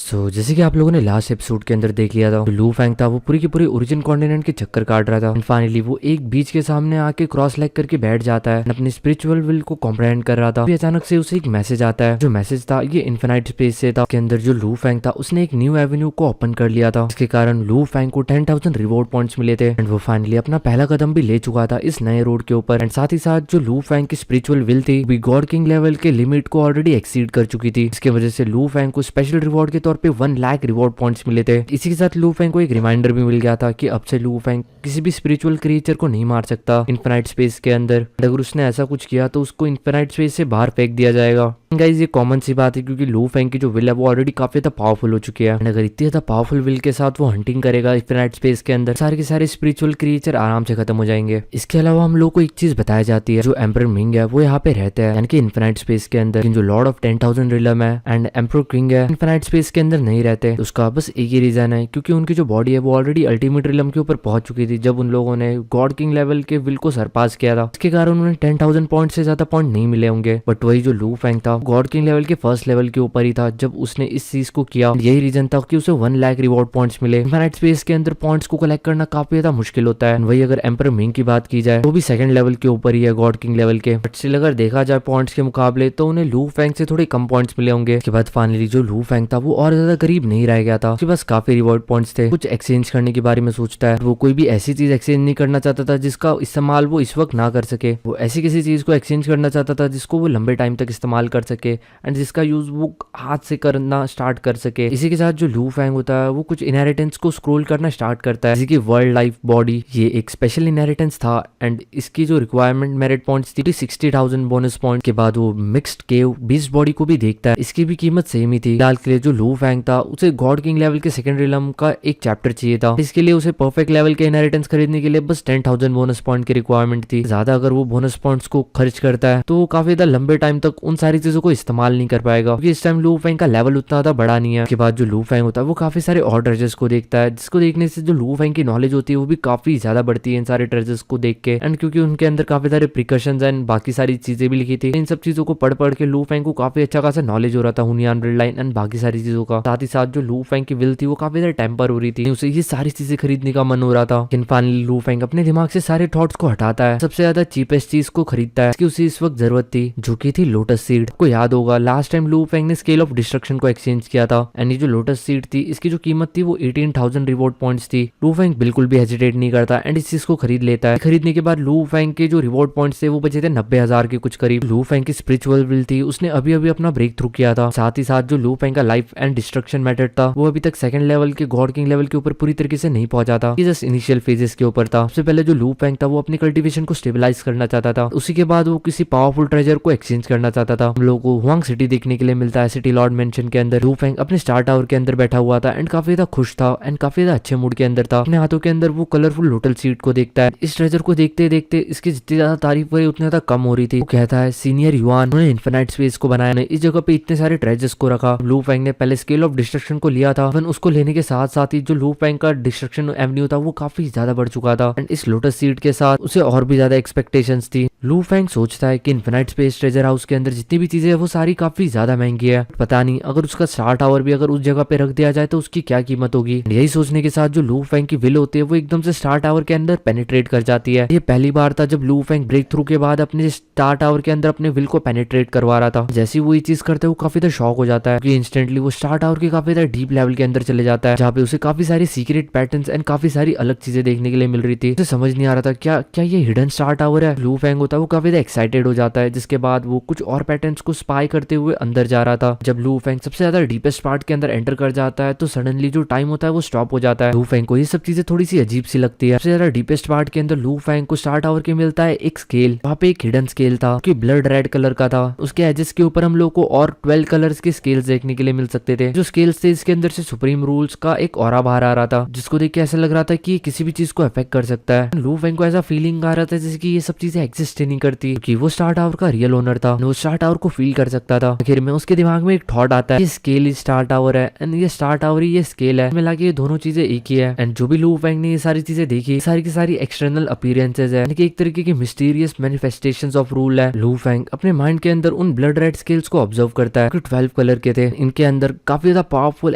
जैसे कि आप लोगों ने लास्ट एपिसोड के अंदर देख लिया था, जो लू फैंग था वो पूरी की पूरी ओरिजिन कॉन्टिनेंट के चक्कर काट रहा था। एंड फाइनली वो एक बीच के सामने आके क्रॉस लेग करके बैठ जाता है, अपनी स्पिरिचुअल विल को कॉम्प्रहेंड कर रहा था। फिर अचानक से उसे एक मैसेज आता है। जो मैसेज था ये इन्फिनाइट स्पेस से था। उसके अंदर जो लू फैंग था उसने एक न्यू एवेन्यू को ओपन कर लिया था, जिसके कारण लू फैंग को 10,000 रिवॉर्ड पॉइंट्स मिले थे। एंड वो फाइनली अपना पहला कदम भी ले चुका था इस नए रोड के ऊपर। एंड साथ ही साथ जो लू फैंग की स्पिरिचुअल विल थी भी गॉड किंग लेवल के लिमिट को ऑलरेडी एक्सीड कर चुकी थी। इसकी वजह से लू फैंग को स्पेशल रिवॉर्ड के तौर पे 1 लाख रिवॉर्ड पॉइंट्स मिले थे। इसी के साथ लू फैंग को एक रिमाइंडर भी मिल गया था कि अब से लू फैंग किसी भी स्पिरिचुअल क्रिएचर को नहीं मार सकता इन्फिनाइट स्पेस के अंदर। अगर उसने ऐसा कुछ किया तो उसको इन्फिनाइट स्पेस से बाहर फेंक दिया जाएगा। गाइस ये कॉमन सी बात है, क्योंकि लू फैंग की जो विल है वो ऑलरेडी काफी ज्यादा पावरफुल हो चुकी है। अगर इतनी ज्यादा पावरफुल विल के साथ वो हंटिंग करेगा इन्फिनाइट स्पेस के अंदर, सारे के सारे स्पिरिचुअल क्रिएचर आराम से खत्म हो जाएंगे। इसके अलावा हम लोग को एक चीज बताई जाती है, जो एम्परर मिंग है वो यहाँ पे रहते हैं, यानी कि इन्फिनाइट स्पेस के अंदर। जो लॉर्ड ऑफ 10,000 रिलम है एंड एम्परर किंग है, इन्फिनाइट स्पेस के अंदर नहीं रहते। उसका बस एक ही रीजन है, क्योंकि उनकी जो बॉडी है वो ऑलरेडी अल्टीमेट रिलम के ऊपर पहुंच चुकी थी जब उन लोगों ने गॉड किंग लेवल के विल को सरपास किया था। इसके कारण उन्हें 10,000 पॉइंट से ज्यादा पॉइंट नहीं मिले होंगे। बट वही जो लू फैंग था गॉड किंग लेवल के फर्स्ट लेवल के ऊपर ही था जब उसने इस चीज को किया। यही रीजन था कि उसे 1 लाख रिवॉर्ड पॉइंट्स मिले। इन्फिनाइट स्पेस के अंदर पॉइंट्स को कलेक्ट करना काफी ज्यादा मुश्किल होता है। वही अगर एम्परर मिंग की बात की जाए, वो भी सेकंड लेवल के ऊपर ही है गॉड किंग लेवल के। बट स्टिल अगर देखा जाए पॉइंट्स के मुकाबले तो उन्हें लू फैंग से थोड़े कम पॉइंट्स मिले होंगे। इसके बाद फाइनली जो लू फैंग था वो और ज्यादा करीब नहीं रह गया था, उसके पास काफी रिवॉर्ड पॉइंट्स थे। कुछ एक्सचेंज करने के बारे में सोचता है। वो कोई भी ऐसी चीज एक्सचेंज नहीं करना चाहता था जिसका इस्तेमाल वो इस वक्त ना कर सके। वो ऐसी किसी चीज को एक्सचेंज करना चाहता था जिसको वो लंबे टाइम तक इस्तेमाल कर सके एंड जिसका यूज वो हाथ से करना स्टार्ट कर सके। इसी के साथ जो लू फैंग होता है वो कुछ इनहेरिटेंस को स्क्रॉल करना स्टार्ट करता है, जैसे कि वर्ल्ड लाइफ बॉडी। ये एक स्पेशल इनहेरिटेंस था एंड इसकी जो रिक्वायरमेंट मेरिट पॉइंट्स थी 60,000 बोनस पॉइंट के बाद वो मिक्स्ड केव बीस्ट बॉडी को भी देखता है। इसकी भी कीमत सेम ही थी। फिलहाल के लिए जो लू फैंग था उसे गॉड किंग लेवल के सेकंड रिलम का एक चैप्टर चाहिए था। इसके लिए उसे परफेक्ट लेवल के इनहेरिटेंस खरीदने के लिए बस 10,000 बोनस पॉइंट की रिक्वायरमेंट थी। ज्यादा अगर वो बोनस पॉइंट्स को खर्च करता है तो काफी ज्यादा लंबे टाइम तक उन सारी चीजों को इस्तेमाल नहीं कर पाएगा, क्योंकि इस टाइम लू फैंग का लेवल उतना ज्यादा बड़ा नहीं है। उसके बाद जो लू फैंग होता है वो काफी सारे और ट्रेजर्स को देखता है, जिसको देखने से जो लू फैंग की नॉलेज होती है वो भी काफी ज्यादा बढ़ती है इन सारे ट्रेजर्स को देख के। एंड क्योंकि उनके अंदर काफी सारे प्रिकॉशंस एंड बाकी सारी चीजें भी लिखी थी, इन सब चीजों को पढ़ पढ़ के लू फैंग को काफी अच्छा खासा नॉलेज हो रहा था हुनियान ब्लड लाइन एंड बाकी सारी चीजों का। साथ ही साथ जो लू फैंग की विल थी वो काफी ज्यादा टेम्पर हो रही थी, उसे ये सारी चीजें खरीदने का मन हो रहा था। लेकिन फाइनली लू फैंग अपने दिमाग से सारे थॉट्स को हटाता है, सबसे ज्यादा चीपेस्ट चीज को खरीदता है जिसकी उसे इस वक्त जरूरत थी, जो की थी लोटस सीड। को याद होगा लास्ट टाइम लू फैंग ने स्केल ऑफ डिस्ट्रक्शन को एक्सचेंज किया था एंड ये जो लोटस सीड थी इसकी जो कीमत थी वो 18,000 रिवॉर्ड पॉइंट्स थी। लू फैंग बिल्कुल भी हेजिटेट नहीं करता एंड इस चीज को खरीद लेता है। खरीदने के बाद लू फैंग के जो रिवॉर्ड पॉइंट्स थे वो बचे थे 90,000 के कुछ करीब। लू फैंग की स्पिरिचुअल विल थी, उसने अभी अभी अपना ब्रेक थ्रू किया था। साथ ही साथ जो लू फैंग का लाइफ एंड डिस्ट्रक्शन मेथड था वो अभी तक सेकंड लेवल के गॉड किंग लेवल के ऊपर पूरी तरीके से नहीं पहुंचा था, ये जस्ट इनिशियल फेजेस के ऊपर था। सबसे पहले जो लू फैंग था वो अपनी कल्टीवेशन को स्टेबलाइज करना चाहता था, उसी के बाद वो किसी पावरफुल ट्रेजर को एक्सचेंज करना चाहता था। हम लोगों को हुआंग सिटी देखने के लिए मिलता है, सिटी लॉर्ड मेंशन के अंदर। लू फैंग अपने स्टार टावर के अंदर बैठा हुआ था एंड काफी ज्यादा खुश था एंड काफी ज्यादा अच्छे मूड के अंदर था। अपने हाथों के अंदर वो कलरफुल लोटल सीड को देखता है। इस ट्रेजर को देखते देखते इसकी जितनी ज्यादा तारीफ करी उतनी ज्यादा कम हो रही थी। वो कहता है सीनियर युआन, उन्होंने इन्फिनाइट स्पेस को बनाया, इस जगह पे इतने सारे ट्रेजर्स को रखा। लू फैंग ने पहले स्केल ऑफ डिस्ट्रक्शन को लिया था, उसको लेने के साथ साथ ही जो लू फैंग का डिस्ट्रक्शन एवेन्यू था वो काफी ज्यादा बढ़ चुका था एंड इस लोटस सीड के साथ उसे और भी ज्यादा एक्सपेक्टेशंस थी। लू फैंग सोचता है कि इन्फिनाइट स्पेस ट्रेजर हाउस के अंदर जितनी भी चीजें है वो सारी काफी ज्यादा महंगी है। पता नहीं अगर उसका स्टार टावर भी अगर उस जगह पे रख दिया जाए तो उसकी क्या कीमत होगी। यही सोचने के साथ जो लू फैंग की विल होती है वो एकदम से स्टार टावर के अंदर पेनिट्रेट कर जाती है। ये पहली बार था जब लू फैंग ब्रेक थ्रू के बाद अपने स्टार टावर के अंदर अपने विल को पेनिट्रेट करवा रहा था। जैसे वो ये चीज करते वो काफी ज्यादा शॉक हो जाता है, क्योंकि इंस्टेंटली वो स्टार टावर के काफी ज्यादा डीप लेवल के अंदर चले जाता है, जहाँ पे उसे काफी सारी सीक्रेट पैटर्न्स एंड काफी सारी अलग चीजें देखने के लिए मिल रही थी। उसे समझ नहीं आ रहा था क्या क्या ये हिडन स्टार टावर है। लू फैंग होता है वो काफी ज्यादा एक्साइटेड हो जाता है, जिसके बाद वो कुछ और पैटर्न्स को स्पाई करते हुए अंदर जा रहा था। जब लू फैंग सबसे ज्यादा डीपेस्ट पार्ट के अंदर एंटर कर जाता है तो सडनली जो टाइम होता है वो स्टॉप हो जाता है। लू फैंग को ये सब चीजें थोड़ी सी अजीब सी लगती है। सबसे ज्यादा डीपेस्ट पार्ट के अंदर लू फैंग को स्टार टावर के मिलता है एक स्केल, वहाँ पे एक हिडन स्केल था कि ब्लड रेड कलर का था। उसके एजेस के ऊपर हम लोग को और 12 कलर्स के स्केल्स देखने के लिए मिल सकते थे। जो स्केल्स थे इसके अंदर से सुप्रीम रूल्स का एक ऑरा बाहर आ रहा था, जिसको देख के ऐसा लग रहा था कि किसी भी चीज को अफेक्ट कर सकता है। लू फैंग को ऐसा फीलिंग आ रहा था जैसे कि ये सब चीजें एग्जिस्ट एग्जिस्ट ही नहीं करती, क्योंकि वो स्टार टावर का रियल ओनर था, वो स्टार टावर को फील कर सकता था। आखिर में उसके दिमाग में एक थॉट आता है, ये स्केल ही स्टार टावर है एंड ये स्टार टावर ही ये स्केल है, मिला के ये दोनों चीजें एक ही है। एंड जो भी लू फेंग ने ये सारी चीजें देखी, सारी की सारी एक्सटर्नल अपीयरेंसेस है, एक तरीके की मिस्टीरियस मैनिफेस्टेशंस ऑफ रूल है। लू फेंग अपने माइंड के अंदर उन ब्लड रेड स्केल्स को ऑब्जर्व करता है, 12 कलर के थे, इनके अंदर काफी ज्यादा powerful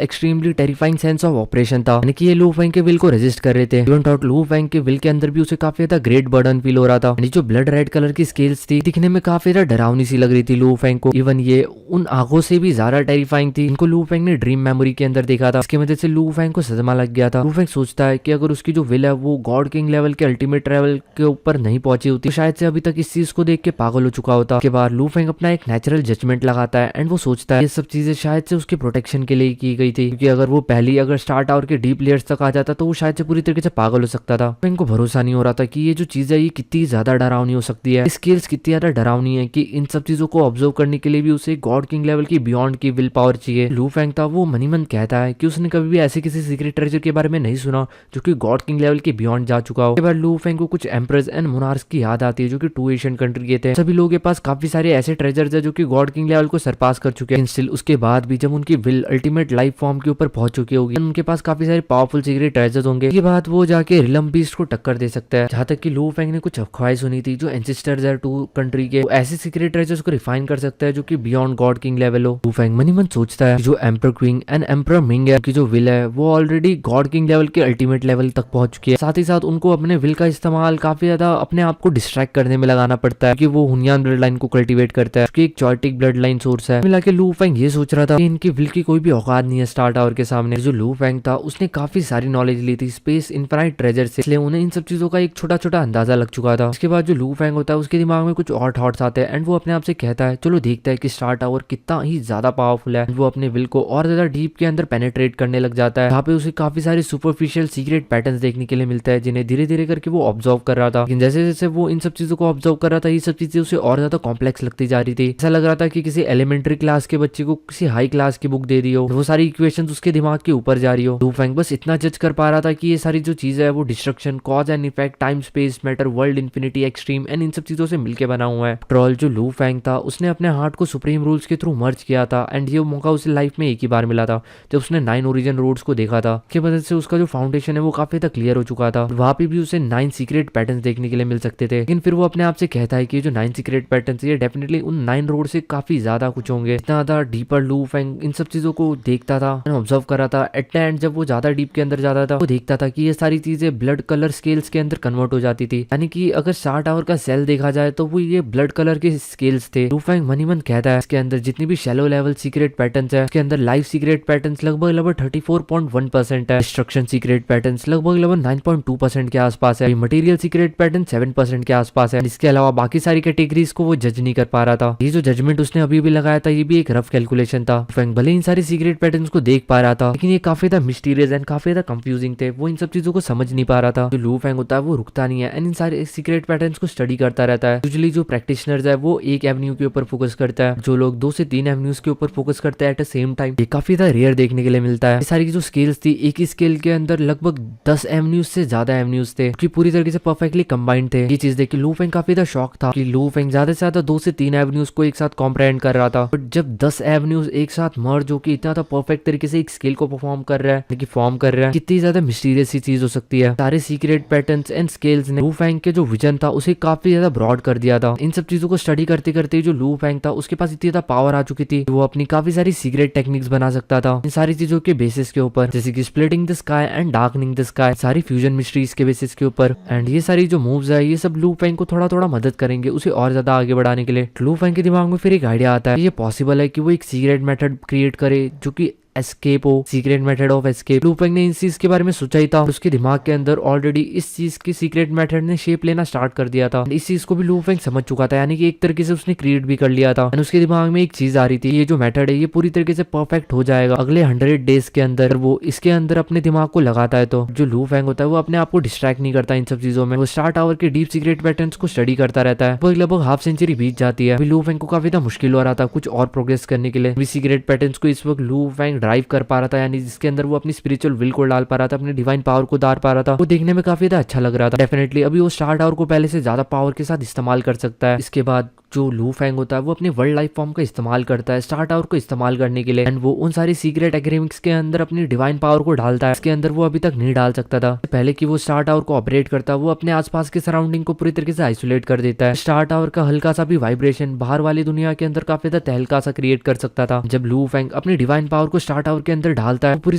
extremely terrifying sense of operation था, यानी कि ये लू फेंग के विल को रेजिस्ट कर रहे थे। इवन थॉट लू फेंग के विल के अंदर भी उसे काफी ज्यादा ग्रेट बर्डन फील हो रहा था। जो ब्लड रेड कलर की स्केल्स थी दिखने में काफी ज्यादा डरावनी सी लग रही थी लू फेंग को, इवन ये उन आंखों से भी ज्यादा टेरिफाइंग थी। इनको लू फेंग ने ड्रीम मेमोरी के अंदर देखा था, इसकी वजह से लू फेंग को सदमा लग गया था। लू फेंग सोचता है कि अगर उसकी जो विल है वो गॉड किंग लेवल के अल्टीमेट लेवल के ऊपर नहीं पहुंची होती तो शायद से अभी तक इस चीज को देख के पागल हो चुका होता। के बाद लू फेंग अपना एक नेचुरल जजमेंट लगाता है एंड वो सोचता है ये सब चीजें शायद से उसके प्रोटेक्शन के लिए की गई थी, क्योंकि अगर वो पहली अगर स्टार टावर के डीप लेयर्स तक आ जाता तो वो शायद से पूरी तरीके से पागल हो सकता था। फेंग को भरोसा नहीं हो रहा था कि ये जो चीज है ये कितनी ज्यादा डरावनी हो सकती है, स्किल्स कितनी ज्यादा डरावनी है कि इन सब चीजों को ऑब्जर्व करने के लिए भी उसे गॉड किंग लेवल की बियॉन्ड की विल पावर चाहिए। लू फेंग था वो मनी मन कहता है कि उसने कभी भी ऐसे किसी सीक्रेट ट्रेजर के बारे में नहीं सुना जो कि गॉड किंग लेवल के बियॉन्ड जा चुका हो। बाद लू फेंग को कुछ एम्परर्स एंड मोनार्क्स की याद आती है जो कि 2 एशियन कंट्री के थे। सभी लोगों के पास काफी सारे ऐसे ट्रेजर्स है जो कि गॉड किंग लेवल को सरपास कर चुके हैं, स्टिल उसके बाद भी जब उनकी विल अल्टीमेट लाइफ फॉर्म के ऊपर पहुंच चुकी होगी उनके पास काफी सारे पावरफुल सीक्रेट ट्रेजर्स होंगे। ये बात वो जाके रिलम बीस्ट को टक्कर दे सकता है। जहां तक कि लू फेंग ने कुछ अफवाहें सुनी थी जो एंसेस्टर्स है 2 कंट्री के, ऐसे सीक्रेट ट्रेजर्स को रिफाइन कर सकता है जो कि बियॉन्ड गॉड किंग लेवल हो। लू फेंग मनी मन सोचता है जो emperor queen and emperor Ming है की जो विल है वो ऑलरेडी गॉड किंग लेवल के अल्टीमेट लेवल तक पहुंच चुकी है। साथ ही साथ उनको अपने विल का इस्तेमाल काफी ज्यादा अपने आप को डिस्ट्रैक्ट करने में लगाना पड़ता है, क्योंकि वो हुनियान ब्लड लाइन को कल्टीवेट करता है, उसकी एक चॉटिक ब्लड लाइन सोर्स है। मिला के लू फेंग ये सोच रहा था कि इनकी विल की कोई भी औकात नहीं है स्टार टावर के सामने। जो लू फेंग था उसने काफी सारी नॉलेज ली थी स्पेस इनफाइनाइट ट्रेजर से, इसलिए उन्हें इन सब चीजों का एक छोटा छोटा अंदाजा लग चुका था। उसके बाद जो लू फेंग होता है उसके दिमाग में कुछ और थॉट्स आते हैं एंड वो अपने आप से कहता है चलो देखता है कि स्टार टावर कितना ही ज्यादा पावरफुल है। वो अपने विल को और ज्यादा डीप के अंदर पेनेट्रेट करने लग जाता है, जहाँ पे उसे काफी सारे सुपरफिशियल सीक्रेट पैटर्न्स देखने के लिए मिलता है जिन्हें धीरे धीरे करके वो ऑब्जर्व कर रहा था। लेकिन जैसे जैसे वो इन सब चीजों को ऑब्जर्व कर रहा था ये सब चीजें उसे और ज्यादा कॉम्प्लेक्स लगती जा रही थी। ऐसा लग रहा था कि किसी एलिमेंट्री क्लास के बच्चे को किसी हाई क्लास की बुक दे दी हो, वो सारी इक्वेशंस उसके दिमाग के ऊपर जा रही हो। लू फेंग बस इतना जज कर पा रहा था कि ये सारी जो चीजें है वो destruction, cause and effect, time space matter, world infinity, extreme and in सब चीजों से मिलकर बना हुआ है। ट्रॉल जो लू फेंग था उसने अपने हार्ट को सुप्रीम रूल्स के थ्रू मर्ज किया था एंड ये मौका उसे लाइफ में एक ही बार मिला था जब उसने 9 ओरिजिन रोड्स को देखा था। इसकी वजह से उसका जो फाउंडेशन है वो काफी तक क्लियर हो चुका था। वहां पे भी उसे 9 सीक्रेट पैटर्न्स देखने के लिए मिल सकते थे, लेकिन फिर वो अपने आप से कहता है कि जो 9 सीक्रेट पैटर्न्स ये डेफिनेटली उन 9 रोड से काफी ज्यादा कुछ होंगे। इतना ज्यादा डीपर लू फेंग इन सब चीजों को देखता था, ऑब्जर्व कर रहा था। एट द एंड जब वो ज्यादा डीप के अंदर जाता था वो देखता था कि ये सारी चीजें ब्लड कलर स्केल्स के अंदर कन्वर्ट हो जाती थी, यानी कि अगर स्टार टावर का सेल देखा जाए तो वो ये ब्लड कलर के स्केल्स थे। लू फेंग मनी मन कहता है इसके अंदर जितनी भी शैलो लेवल सीक्रेट पैटर्न्स है उसके अंदर लाइफ सीक्रेट पैटर्न्स लगभग 34.1% है, डिस्ट्रक्शन सीक्रेट पैटर्न्स लगभग 9.2% के आसपास है, मटेरियल सीक्रेट पैटर्न 7% के आसपास है। इसके अलावा बाकी सारी कैटेगरीज को वो जज नहीं कर पा रहा था। ये जो जजमेंट उसने अभी भी लगाया था ये भी एक रफ कैलकुलेशन था। फेंग भले इन सारी सीक्रेट पैटर्न्स को देख पा रहा था लेकिन ये काफी ज्यादा मिस्टीरियस एंड काफी ज्यादा कंफ्यूजिंग थे, वो इन सब चीजों को समझ नहीं पा रहा था। जो लू फेंग होता है वो रुकता नहीं है एंड इन सारे सीक्रेट पैटर्न्स को स्टडी करता रहता है। यूजुअली जो प्रैक्टिशनर्स है वो एक एवेन्यू के ऊपर फोकस करता है, जो लोग 2 से 3 एवेन्यूज के ऊपर फोकस करते हैं एट द सेम टाइम, ये काफी ज्यादा रेयर देखने के लिए मिलता है। ये सारी जो स्केल्स थी एक ही स्केल के अंदर लगभग 10 एवेन्यूज से ज्यादा एवेन्यूज थे कि पूरी तरीके से परफेक्टली कंबाइंड थे। ये चीज देख के लू फेंग काफी ज्यादा शॉक था कि लू फेंग ज्यादा से ज्यादा 2 से 3 एवेन्यूज को एक साथ कॉम्प्रहेंड कर रहा था, बट जब 10 एवेन्यूज एक साथ मर्ज हो के इतना परफेक्ट तरीके से एक स्केल को परफॉर्म कर रहा है, फॉर्म कर रहा है, कितनी ज्यादा मिस्टीरियस सी चीज हो सकती है। सारे सीक्रेट पैटर्न्स एंड स्केल्स ने लू फेंग के जो विजन था उसे काफी ज्यादा ब्रॉड कर दिया था। इन सब चीजों को स्टडी करते करते जो लू फेंग था उसके पास इतनी ज्यादा पावर आ चुकी थी वो अपनी काफी सारी सीक्रेट टेक्निक्स बना सकता था इन सारी चीजों के बेसिस के ऊपर, जैसे कि splitting the sky and darkening the sky, सारी फ्यूजन मिस्ट्रीज के बेसिस के ऊपर। एंड ये सारी जो मूव्स है ये सब लू फेंग को थोड़ा थोड़ा मदद करेंगे उसे और ज्यादा आगे बढ़ाने के लिए। लू फेंग के दिमाग में फिर एक आइडिया आता है, ये पॉसिबल है कि वो एक सीक्रेट मेथड क्रिएट करे जो कि एस्केप हो, सीक्रेट मेथड ऑफ एस्केप। लू फेंग ने इस चीज के बारे में सोचा ही था, उसके दिमाग के अंदर ऑलरेडी इस चीज की सीक्रेट मेथड ने शेप लेना स्टार्ट कर दिया था। इस चीज को भी लू फेंग समझ चुका था, यानी कि एक तरीके से उसने क्रिएट भी कर लिया था। उसके दिमाग में एक चीज आ रही थी, ये जो मेथड है ये पूरी तरीके से परफेक्ट हो जाएगा अगले 100 डेज के अंदर। वो इसके अंदर अपने दिमाग को लगाता है तो जो लू फेंग होता है वो अपने आप को डिस्ट्रैक्ट नहीं करता इन सब चीजों में, वो स्टार टावर के डीप सीक्रेट पैटर्न्स को स्टडी करता रहता है। वो लगभग हाफ सेंचुरी बीत जाती है, लू फेंग को काफी ज्यादा मुश्किल हो रहा था कुछ और प्रोग्रेस करने के लिए। सीक्रेट पैटर्न्स को इस वक्त लू फेंग ड्राइव कर पा रहा था, यानी जिसके अंदर वो अपनी स्पिरिचुअल विल को डाल पा रहा था, अपनी डिवाइन पावर को डाल पा रहा था, वो देखने में काफी ज्यादा अच्छा लग रहा था। डेफिनेटली अभी वो स्टार टावर को पहले से ज्यादा पावर के साथ इस्तेमाल कर सकता है। इसके बाद जो लू फैंग होता है वो अपने वर्ल्ड लाइफ फॉर्म का इस्तेमाल करता है स्टार टावर को इस्तेमाल करने के लिए, एंड वो उन सारी सीक्रेट एग्रीमेंट्स के अंदर अपनी डिवाइन पावर को डालता है, इसके अंदर वो अभी तक नहीं डाल सकता था। पहले कि वो स्टार टावर को ऑपरेट करता, वो अपने आसपास के सराउंडिंग को पूरी तरीके से आइसोलेट कर देता है। स्टार टावर का हल्का सा भी वाइब्रेशन बाहर वाली दुनिया के अंदर काफी ज्यादा तहलका सा क्रिएट कर सकता था। जब लू फैंग अपनी डिवाइन पावर को स्टार टावर के अंदर डालता है, वो पूरी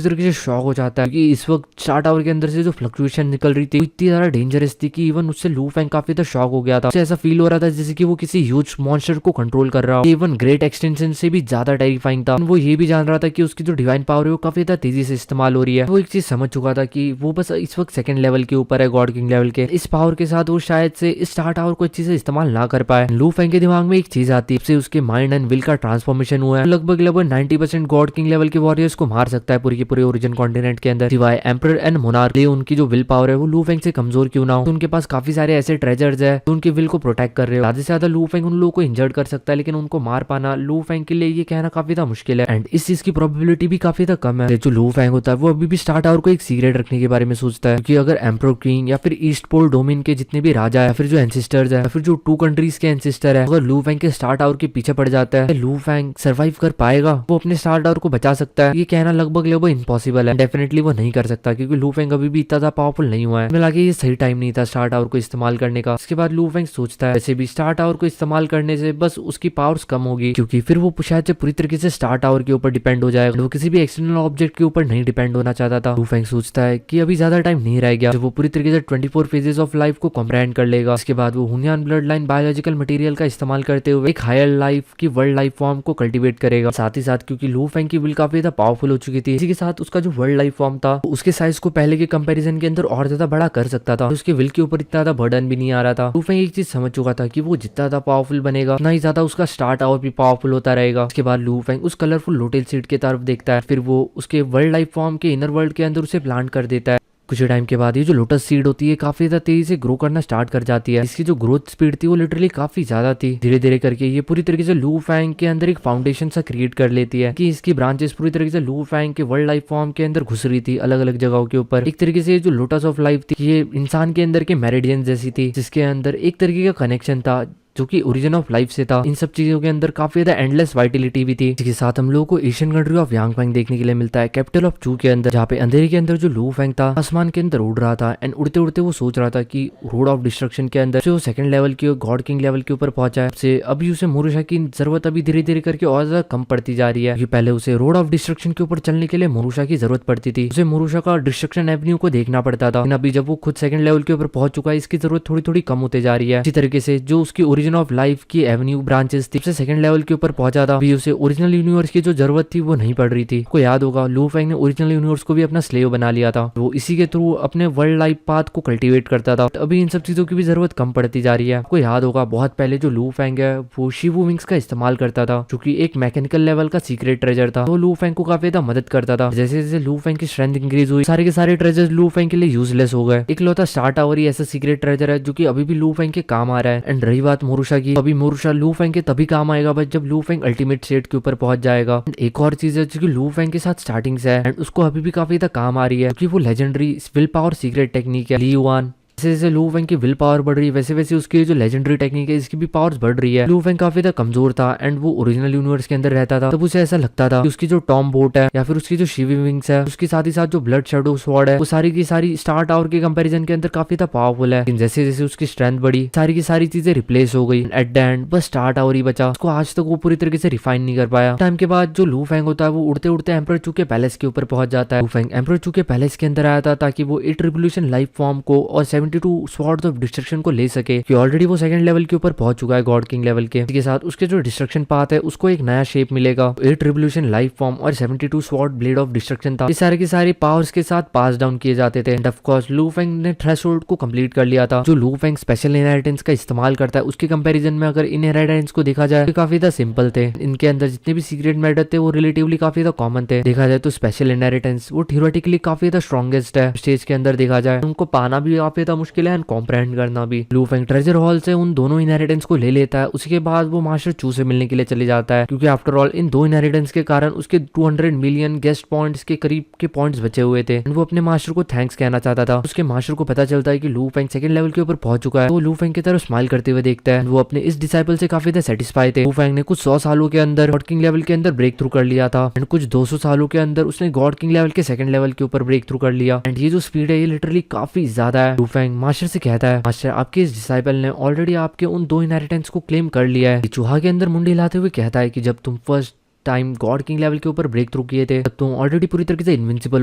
तरीके से शॉक हो जाता है कि इस वक्त स्टार टावर के अंदर से जो फ्लक्चुएशन निकल रही थी इतनी ज्यादा डेंजरस थी कि इवन उससे लू फैंग काफी ज्यादा शॉक हो गया था। उसे ऐसा फील हो रहा था जैसे कि वो किसी ह्यूज मॉन्स्टर को कंट्रोल कर रहा हो, इवन ग्रेट एक्सटेंशन से भी ज्यादा टेरिफाइंग था। वो ये भी जान रहा था कि उसकी जो डिवाइन पावर है वो काफी ज्यादा तेजी से इस्तेमाल हो रही है। वो एक चीज समझ चुका था कि वो बस इस वक्त सेकंड लेवल के ऊपर है, गॉड किंग लेवल के। इस पावर के साथ वो शायद से इस स्टार टावर को अच्छे से इस्तेमाल ना कर पाए। लू फैंग के दिमाग में एक चीज आती है, उससे उसके माइंड एंड विल का ट्रांसफॉर्मेशन हुआ है। लगभग 90% गॉड किंग लेवल के वॉरियर्स को मार सकता है पूरी के पूरे ओरिजिन कॉन्टिनेंट के अंदर, सिवाय एम्परर एंड मोनार्क। उनकी जो विल पावर है वो लू फैंग से कमजोर क्यों ना हो, तो उनके पास काफी सारे ऐसे ट्रेजर्स है जो उनके विल को प्रोटेक्ट कर रहे हो। ज्यादा से ज्यादा लू फैंग उन लोगों को इंजर्ड कर सकता है, लेकिन उनको मार पाना लू फैंग के लिए ये कहना काफी ज्यादा मुश्किल है, एंड इस चीज की प्रोबेबिलिटी भी काफी ज्यादा कम है। जो लू फैंग होता है वो अभी भी स्टार टावर को एक सीक्रेट रखने के बारे में सोचता है, क्योंकि अगर एम्परर क्वीन या फिर ईस्ट पोल डोमेन के जितने भी राजा है, फिर जो एंसिस्टर्स है, या फिर जो 2 कंट्रीज के एंसिस्टर है, अगर लू फैंग के स्टार टावर के पीछे पड़ जाता है, लू फैंग सर्वाइव कर पाएगा, वो अपने स्टार टावर को बचा सकता है, ये कहना लगभग इम्पॉसिबल है। डेफिनेटली वो नहीं कर सकता, क्योंकि लू फैंग अभी भी इतना ज्यादा पावरफुल नहीं हुआ है। मुझे लगे ये सही टाइम नहीं था स्टार टावर को इस्तेमाल करने का। इसके बाद लू फैंग सोचता है वैसे भी स्टार टावर को इस्तेमाल करने से बस उसकी पावर्स कम होगी, क्योंकि फिर वो शायद से पूरी तरीके से स्टार टावर के ऊपर डिपेंड हो जाएगा। वो किसी भी एक्सटर्नल ऑब्जेक्ट के ऊपर नहीं डिपेंड होना चाहता था। लू फैंग सोचता है कि अभी ज्यादा टाइम नहीं रह गया जब वो पूरी तरीके से 24 फेजेस ऑफ लाइफ को कॉम्प्रेहेंड कर लेगा। इसके बाद वो हुनियान ब्लड लाइन बायोलॉजिकल मटेरियल का इस्तेमाल करते हुए एक हायर लाइफ की वर्ल्ड लाइफ फॉर्म को कल्टीवेट करेगा। साथ ही साथ क्योंकि लू फैंग की विल काफी ज्यादा पावरफुल हो चुकी थी, इसी के साथ उसका जो वर्ल्ड लाइफ फॉर्म था उसके साइज को पहले के कंपैरिजन के अंदर और ज्यादा बड़ा कर सकता था। उसके विल के ऊपर इतना ज्यादा बर्डन भी नहीं आ रहा था। लू फैंग एक चीज समझ चुका था कि वो जितना ज्यादा पावरफुल बनेगा उतना ही ज्यादा उसका स्टार टावर भी पावरफुल होता रहेगा। उसके बाद लू फैंग उस कलरफुल लोटल सीड की तरफ देखता है, फिर वो उसके वर्ल्ड लाइफ फॉर्म के इनर वर्ल्ड के अंदर उसे प्लांट कर देता है। कुछ टाइम के बाद ये जो लोटस सीड होती है काफी ज्यादा तेजी से ग्रो करना स्टार्ट कर जाती है। इसकी जो ग्रोथ स्पीड थी वो लिटरली काफी ज्यादा थी। धीरे धीरे करके ये पूरी तरीके से लू फैंग के अंदर एक फाउंडेशन सा क्रिएट कर लेती है कि इसकी ब्रांचेस पूरी तरीके से लू फैंग के वर्ल्ड लाइफ फॉर्म के अंदर घुस रही थी अलग अलग जगहों के ऊपर। एक तरीके से जो लोटस ऑफ लाइफ थी ये इंसान के अंदर के मेरिडियन जैसी थी, जिसके अंदर एक तरीके का कनेक्शन था जो कि ओरिजिन ऑफ लाइफ से था। इन सब चीजों के अंदर काफी ज्यादा एंडलेस वाइटिलिटी भी थी। इसके साथ हम लोगों को एशियन कंट्री ऑफ यांगफैंग देखने के लिए मिलता है, कैपिटल ऑफ चू के अंदर, जहाँ पे अंधेरे के अंदर जो लू फैंग था आसमान के अंदर उड़ रहा था, एंड उड़ते उड़ते वो सोच रहा था कि रोड ऑफ डिस्ट्रक्शन के अंदर जो सेकंड लेवल की गॉड किंग लेवल के ऊपर पहुंचा है, से अभी उसे मोरुशा की जरूरत अभी धीरे धीरे करके और ज्यादा कम पड़ती जा रही है। क्योंकि पहले उसे रोड ऑफ डिस्ट्रक्शन के ऊपर चलने के लिए मोरुशा की जरूरत पड़ती थी, उसे मोरुशा का डिस्ट्रक्शन एवेन्यू को देखना पड़ता था। लेकिन अभी जब वो खुद सेकंड लेवल के ऊपर पहुंच चुका है, इसकी जरूरत थोड़ी थोड़ी कम होते जा रही है। इसी तरीके से जो उसकी ओरिजिन ऑफ लाइफ की एवेन्यू ब्रांचेस थी, सेकंड लेवल के ऊपर पहुंचा था, भी उसे ओरिजिनल यूनिवर्स की जो जरूरत थी वो नहीं पड़ रही थी। को याद होगा लू फैंग ने ओरिजिनल यूनिवर्स को भी अपना स्लेव बना लिया था, वो इसी के थ्रू अपने वर्ल्ड लाइफ पाथ को कल्टीवेट करता था। अभी इन सब चीजों की भी जरूरत कम पड़ती जा रही है। आपको याद होगा बहुत पहले जो लू फैंग है वो शिवू विंग्स का इस्तेमाल करता था, जो कि एक मैकेनिकल लेवल का सीक्रेट ट्रेजर था। तो लू फैंग को काफी ज्यादा मदद करता था। जैसे जैसे लू फैंग की स्ट्रेंथ इंक्रीज हुई, सारे के सारे ट्रेजर्स लू फैंग के लिए यूजलेस हो गए। इकलौता स्टार टावर ही ऐसा सीक्रेट ट्रेजर है जो कि अभी भी लू फैंग के काम आ रहा है। एंड रही बात मोरुशा की, अभी मोरुशा लू फैंग के तभी काम आएगा बस जब लू फैंग अल्टीमेट स्टेट के ऊपर पहुंच जाएगा। एक और चीज है जो कि लू फैंग के साथ स्टार्टिंग से है एंड उसको अभी भी काफी ज्यादा काम आ रही है, क्योंकि वो legendary will power secret technique है ली युआन। जैसे जैसे लू फैंग की विल पावर बढ़ रही है वैसे वैसे उसकी जो लेजेंडरी टेक्निक है इसकी भी पावर्स बढ़ रही है। लू फैंग काफी ज्यादा कमजोर था एंड वो ओरिजिनल यूनिवर्स के अंदर रहता था, तब उसे ऐसा लगता था कि उसकी जो टॉम बोट है या फिर उसकी जो शिवी विंग्स है, उसके साथ ही साथ जो ब्लड शैडो स्वॉर्ड है, वो सारी की सारी स्टार टावर के कंपैरिजन के अंदर काफी ज्यादा पावरफुल है। लेकिन जैसे जैसे उसकी स्ट्रेंथ बढ़ी सारी की सारी चीजें रिप्लेस हो गई। एट द एंड बस स्टार टावर ही बचा, उसको आज तक वो पूरी तरीके से रिफाइन नहीं कर पाया। टाइम के बाद जो लू फैंग होता है वो उड़ते उड़ते एम्परर चू के पैलेस के ऊपर पहुंच जाता है। लू फैंग एम्परर चू के पैलेस के अंदर आया था ताकि वो 8 रिवोल्यूशन लाइफ फॉर्म को और 72 स्वॉर्ड्स ऑफ डिस्ट्रक्शन को ले सके, कि ऑलरेडी वो सेकंड लेवल के ऊपर पहुंच चुका है गॉड किंग लेवल के। इसके साथ उसके जो डिस्ट्रक्शन पाथ है उसको एक नया शेप मिलेगा। 8 रिवोल्यूशन लाइफ फॉर्म और 72 स्वॉर्ड ब्लेड ऑफ डिस्ट्रक्शन था, ये सारे के सारे पावर्स के साथ पास डाउन किए जाते थे। एंड ऑफ कोर्स लू फैंग ने थ्रेशोल्ड को कंप्लीट कर लिया था। जो लू फैंग स्पेशल इनहेरिटेंस का इस्तेमाल करता है उसके कंपैरिजन में अगर इनहेरिटेंस को देखा जाए तो काफी ज्यादा सिंपल थे। इनके अंदर जितने भी सीक्रेट मैटर थे वो रिलेटिवली काफी ज्यादा कॉमन थे। देखा जाए तो स्पेशल इनहेरिटेंस वो थियोरेटिकली काफी ज्यादा स्ट्रॉन्गेस्ट है स्टेज के अंदर। देखा जाए उनको पाना भी काफी ज्यादा मुश्किल है एंड कॉम्प्रहेंड करना भी। लू फेंग ट्रेजर हॉल से उन दोनों इनहेरिटेंस को ले लेता है। उसके बाद वो मास्टर चू से मिलने के लिए चले जाता है, क्योंकि आफ्टर ऑल इन दो इनहेरिटेंस के कारण उसके 200 मिलियन गेस्ट पॉइंट्स के करीब के पॉइंट्स बचे हुए थे। वो अपने मास्टर को थैंक्स कहना चाहता था। उसके मास्टर को पता चलता है कि लू फेंग सेकंड लेवल के ऊपर पहुंच चुका है। वो लू फेंग की तरफ स्माइल करते हुए देखता है। वो अपने इस डिसाइपल से काफी सेटिस्फाई थे। लू फेंग ने कुछ 100 सालों के अंदर गॉड किंग लेवल के अंदर ब्रेक थ्रू कर लिया था एंड कुछ 200 सालों के अंदर उसने गॉड किंग लेवल के सेकंड लेवल के ऊपर ब्रेक थ्रू कर लिया। एंड ये जो स्पीड है ये लिटरली काफी ज्यादा है। लू फेंग मास्टर से कहता है, मास्टर आपके इस डिसाइपल ने ऑलरेडी आपके उन दो इनहेरिटेंस को क्लेम कर लिया है। चूहा के अंदर मुंडी हिलाते हुए कहता है कि जब तुम first time God king level के ऊपर ब्रेक थ्रू किए थे तब तुम ऑलरेडी पूरी तरीके से इनविंसिबल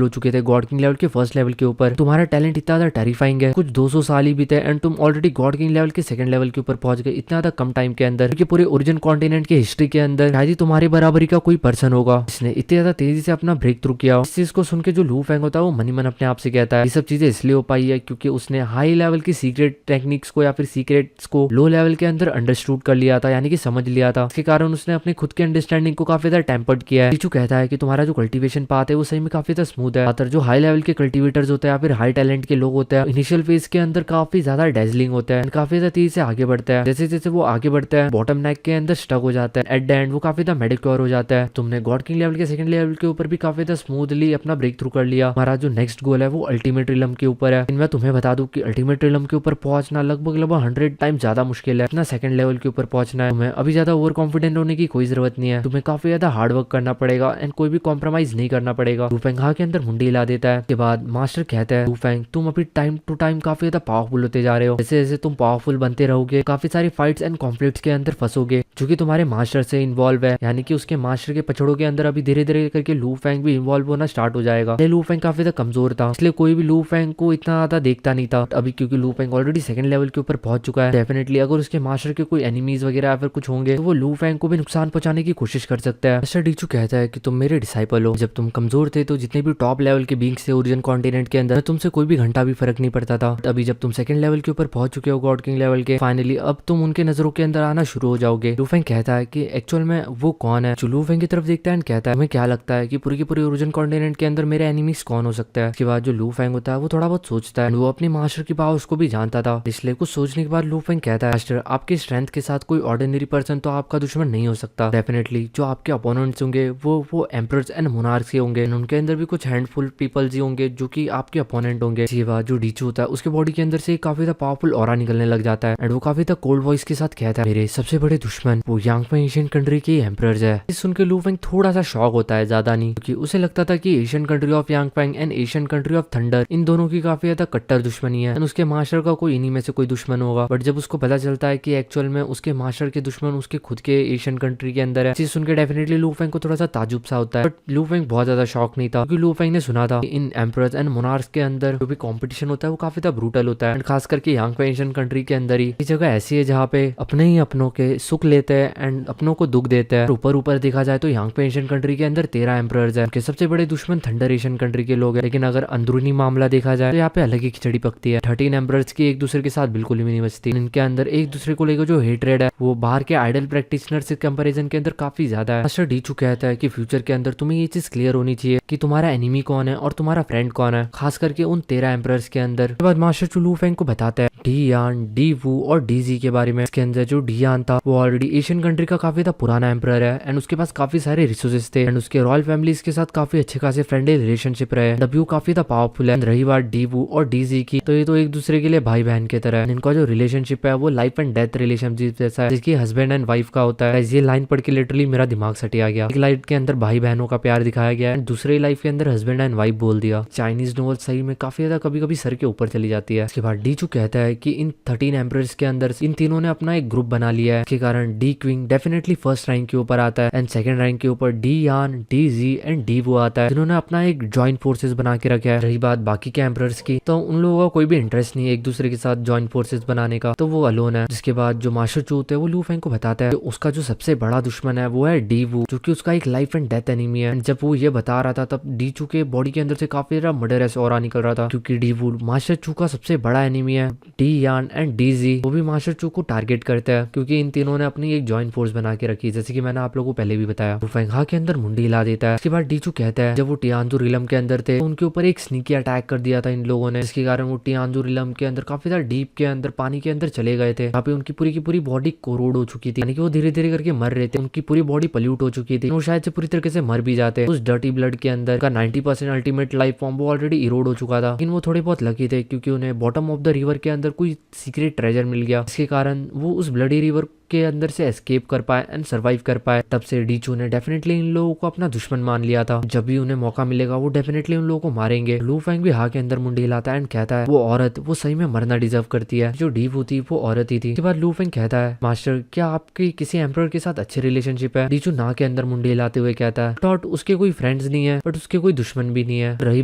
हो चुके थे गॉड किंग लेवल के फर्स्ट लेवल के ऊपर। तुम्हारा टैलेंट इतना ज्यादा टेरिफाइंग है। कुछ 200 साल ही बीते एंड तुम ऑलरेडी गॉड किंग लेवल के सेकंड लेवल के ऊपर पहुंच गए इतना ज्यादा कम टाइम के अंदर, क्योंकि पूरे ओरिजिन कॉन्टिनेंट की हिस्ट्री के अंदर शायद ही तुम्हारी बराबरी का कोई पर्सन होगा जिसने इतनी ज्यादा तेजी से अपना ब्रेक थ्रू किया। इस चीज को सुन के जो लू फेंग होता है वो मनी मन अपने आप से कहता है ये सब चीजें इसलिए हो पाई है क्योंकि उसने हाई लेवल की सीक्रेट टेक्निक्स को या फिर सीक्रेट्स को लो लेवल के अंदर अंडरस्टूड कर लिया था, यानी कि समझ लिया था। इसके कारण उसने अपने खुद के अंडरस्टैंडिंग को काफी ज्यादा टेम्पर्ड किया है। टीचू कहता है कि तुम्हारा जो कल्टीवेशन पाथ है वो सही में काफी ज्यादा स्मूथ है। जो हाई लेवल के कल्टीवेटर्स होते हैं या फिर हाई टैलेंट के लोग होते हैं इनिशियल फेज के अंदर काफी ज्यादा डेजलिंग होता है, काफी ज्यादा तेजी से आगे बढ़ता है। जैसे जैसे वो आगे बढ़ता है बॉटम नेक के अंदर स्टक हो जाता है, एट द एंड वो काफी ज्यादा मेडिक्योर हो जाता है। तुमने गॉड किंग लेवल के सेकंड लेवल के ऊपर भी काफी ज्यादा स्मूथली अपना ब्रेक थ्रू कर लिया। हमारा जो नेक्स्ट गोल है वो अल्टीमेट रिलम के ऊपर है। मैं तुम्हें बता दूं कि अल्टीमेट रिलम के ऊपर पहुंचना लगभग 100 टाइम ज्यादा मुश्किल है। इतना सेकंड लेवल के ऊपर पहुंचना है। तुम्हें अभी ज्यादा ओवर कॉन्फिडेंट होने की कोई जरूरत नहीं है। तुम्हें काफी ज्यादा हार्ड वर्क करना पड़ेगा एंड कोई भी कॉम्प्रोमाइज नहीं करना पड़ेगा। लू फेंग हाँ के अंदर मुंडी हिला देता है। उसके बाद मास्टर कहता है, लू फेंग तुम अभी टाइम टू टाइम काफी ज्यादा पावरफुल होते जा रहे हो। जैसे जैसे तुम पावरफुल बनते रहोगे काफी सारी फाइट्स एंड कॉन्फ्लिक्ट्स के अंदर फंसोगे जो कि तुम्हारे मास्टर से इन्वॉल्व है, यानी कि उसके मास्टर के पछड़ों के अंदर अभी धीरे धीरे करके लू फेंग भी इन्वॉल्व होना स्टार्ट हो जाएगा। लू फेंग काफी ज्यादा कमजोर था इसलिए कोई भी लू फेंग को इतना ज्यादा देखता नहीं था। अभी क्योंकि लू फेंग ऑलरेडी सेकंड लेवल के ऊपर पहुंच चुका है, डेफिनेटली अगर उसके मास्टर के कोई एनिमीज वगैरह या फिर कुछ होंगे तो वो लू फेंग को भी नुकसान पहुंचाने की कोशिश कर सकता है। मास्टर डीचू कहता है कि तुम मेरे डिसाइपल हो। जब तुम कमजोर थे तो जितने भी टॉप लेवल के बींग्स थे ओरिजिन कॉन्टिनेंट के अंदर तुमसे कोई भी घंटा भी फर्क नहीं पड़ता था। अभी जब तुम सेकंड लेवल के ऊपर पहुंच चुके हो गॉड किंग लेवल के, फाइनली अब तुम उनके नजरों के अंदर आना शुरू हो जाओगे। लू फेंग कहता है कि एक्चुअल में वो कौन है। लू फेंग की तरफ देखता है एंड कहता है तुम्हें क्या लगता है कि पूरी की पूरी ओरिजिन कॉन्टिनेंट के अंदर मेरे एनिमीज कौन हो सकता है। इसके बाद जो लू फेंग होता है वो थोड़ा बहुत सोचता है। वो अपने मास्टर की पावर्स को भी जानता था, इसलिए कुछ सोचने के बाद लू फेंग कहता है, मास्टर आपकी स्ट्रेंथ के साथ कोई ऑर्डिनरी पर्सन तो आपका दुश्मन नहीं हो सकता। डेफिनेटली जो आपके अपोनेंट्स होंगे वो एम्परर्स एंड मोनार्क्स के होंगे। उनके अंदर भी कुछ हैंडफुल पीपल्स ही होंगे जो कि आपके अपोनेंट होंगे। इसके बाद जो डीचू होता है उसके बॉडी के अंदर से काफी ज्यादा पावरफुल ऑरा निकलने लग जाता है एंड वो काफी ज्यादा कोल्ड वॉइस के साथ कहता है, मेरे सबसे बड़े दुश्मन वो यांगफेंग एशियन कंट्री के एम्परर्स है। इस सुन के लू फेंग थोड़ा सा शॉक होता है, ज्यादा नहीं, क्योंकि उसे लगता था कि Asian country of Yangfeng and Asian country of thunder इन दोनों की काफी ज्यादा कट्टर दुश्मनी है एंड उसके मास्टर का कोई इन्हीं में से कोई दुश्मन होगा। बट जब उसको पता चलता है कि एक्चुअल में उसके मास्टर के दुश्मन उसके खुद के एशियन कंट्री के अंदर है, चीज सुन के डेफिनेटली लू फेंग को थोड़ा सा ताजुब सा होता है। बट लू फेंग बहुत ज्यादा शॉक नहीं था, क्योंकि लू फेंग ने सुना था इन एम्परर्स एंड मोनार्क्स के अंदर जो भी कंपटीशन होता है वो काफी ज्यादा ब्रूटल होता है एंड खास करके यांगफेंग एशियन कंट्री के अंदर ही जगह ऐसी है जहाँ पे अपने ही अपनों के सुख लेते हैं एंड अपनों को दुख देते हैं। ऊपर ऊपर देखा जाए तो यांगफेंग एशियन कंट्री के अंदर 13 एम्परर्स है, उनके सबसे बड़े दुश्मन थंडर एशियन कंट्री के लोग हैं। लेकिन अगर अंदरूनी मामला देखा जाए तो यहाँ पे अलग ही खिचड़ी पकती है। 13 एम्परर्स की एक दूसरे के साथ बिल्कुल भी नहीं बचती। इनके अंदर एक दूसरे को लेकर जो हेट्रेड है वो बाहर के आइडल प्रैक्टिशनर से कंपैरिजन के अंदर काफी ज्यादा है। मास्टर डीचू कहता है कि फ्यूचर के अंदर तुम्हें ये चीज क्लियर होनी चाहिए कि तुम्हारा एनिमी कौन है और तुम्हारा फ्रेंड कौन है, खास करके उन 13 एम्परर्स के अंदर। उसके बाद मास्टर लू फेंग को बताता है डी यान, डी वू और डी जी के बारे में। इसके अंदर जो डी यान था वो ऑलरेडी एशियन कंट्री का काफी पुराना एम्परर है एंड उसके पास काफी सारे रिसोर्सेस थे एंड उसके रॉयल फैमिलीज के साथ काफी अच्छे खासे फ्रेंडली रिलेशनशिप रहे। डब्ल्यू काफी पावरफुल है। रही बात डी वू और डी जी की, तो ये तो एक दूसरे के लिए भाई बहन की तरह है। इनका जो रिलेशनशिप है वो लाइफ एंड डेथ रिलेशनशिप जैसा है, जिसकी हस्बैंड एंड वाइफ का होता है। ये लाइन पढ़ के लिटरली मेरा दिमाग सटिया गया। एक लाइफ के अंदर भाई बहनों का प्यार दिखाया गया है, दूसरे लाइफ के अंदर हस्बैंड एंड वाइफ बोल दिया। चाइनीज नॉवल सही में काफी ज्यादा कभी कभी सर के ऊपर चली जाती है। इसके बाद डीचू कहता है कि इन 13 एम्परर्स के अंदर इन तीनों ने अपना एक ग्रुप बना लिया है, इसके कारण D Qing definitely first rank के ऊपर आता है एंड सेकंड रैंक के ऊपर D Yan, Di ji and D वो आता है, जिन्होंने अपना एक जॉइंट फोर्सेस बना के रखा है। रही बात बाकी के एम्परर्स की, तो उन लोगों का कोई भी इंटरेस्ट नहीं है एक दूसरे के साथ जॉइंट फोर्सेस बनाने का, तो वो अलोन है। जिसके बाद जो मास्टर चू होता है वो लू फेंग को बताता है उसका जो सबसे बड़ा दुश्मन है वो है डी वू, जो कि उसका एक लाइफ एंड डेथ एनिमी है। जब वो ये बता रहा था तब डी चू के बॉडी के अंदर से काफी ज्यादा मर्डरस ऑरा निकल रहा था, क्योंकि डी वू मास्टर चू का सबसे बड़ा एनिमी है। डी यान एंड डीजी वो भी मास्टर चू को टारगेट करते हैं, क्योंकि इन तीनों ने अपनी एक जॉइंट फोर्स बना के रखी है, जैसे कि मैंने आप लोगों को पहले भी बताया। लू फेंग के अंदर मुंडी हिला देता है। उसके बाद डीचू कहता है जब वो टियानजू रिलम के अंदर थे तो उनके ऊपर एक स्नीकी अटैक कर दिया था इन लोगों ने, जिसके कारण वो टियानजू रिलम के अंदर काफी ज्यादा डीप के अंदर पानी के अंदर चले गए थे। यहाँ पे उनकी पूरी की पूरी बॉडी कोरोड हो चुकी थी, यानी कि वो धीरे धीरे करके मर रहे थे। उनकी पूरी बॉडी पल्यूट हो चुकी थी, वो शायद से पूरी तरीके से मर भी जाते। उस डर्टी ब्लड के अंदर का 90% अल्टीमेट लाइफ फॉर्म वो ऑलरेडी इरोड हो चुका था, लेकिन वो थोड़े बहुत लकी थे क्योंकि उन्हें बॉटम ऑफ द रिवर के अंदर कोई सीक्रेट ट्रेजर मिल गया, जिसके कारण वो उस ब्लडी रिवर के अंदर से एस्केप कर पाए एंड सरवाइव कर पाए। तब से डीचू ने डेफिनेटली इन लोगों को अपना दुश्मन मान लिया था। जब भी उन्हें मौका मिलेगा वो डेफिनेटली उन लोगों को मारेंगे। लू फेंग भी हा के अंदर मुंडी हिलाता है एंड कहता है वो औरत वो सही में मरना डिजर्व करती है, जो डीप होती वो औरत ही थी। इसके बाद लू फेंग कहता है मास्टर क्या आपकी किसी एम्परर के साथ अच्छी रिलेशनशिप है? डीचू ना के अंदर मुंडी हिलाते हुए कहता है टॉट उसके कोई फ्रेंड्स नहीं है बट उसके कोई दुश्मन भी नहीं है। रही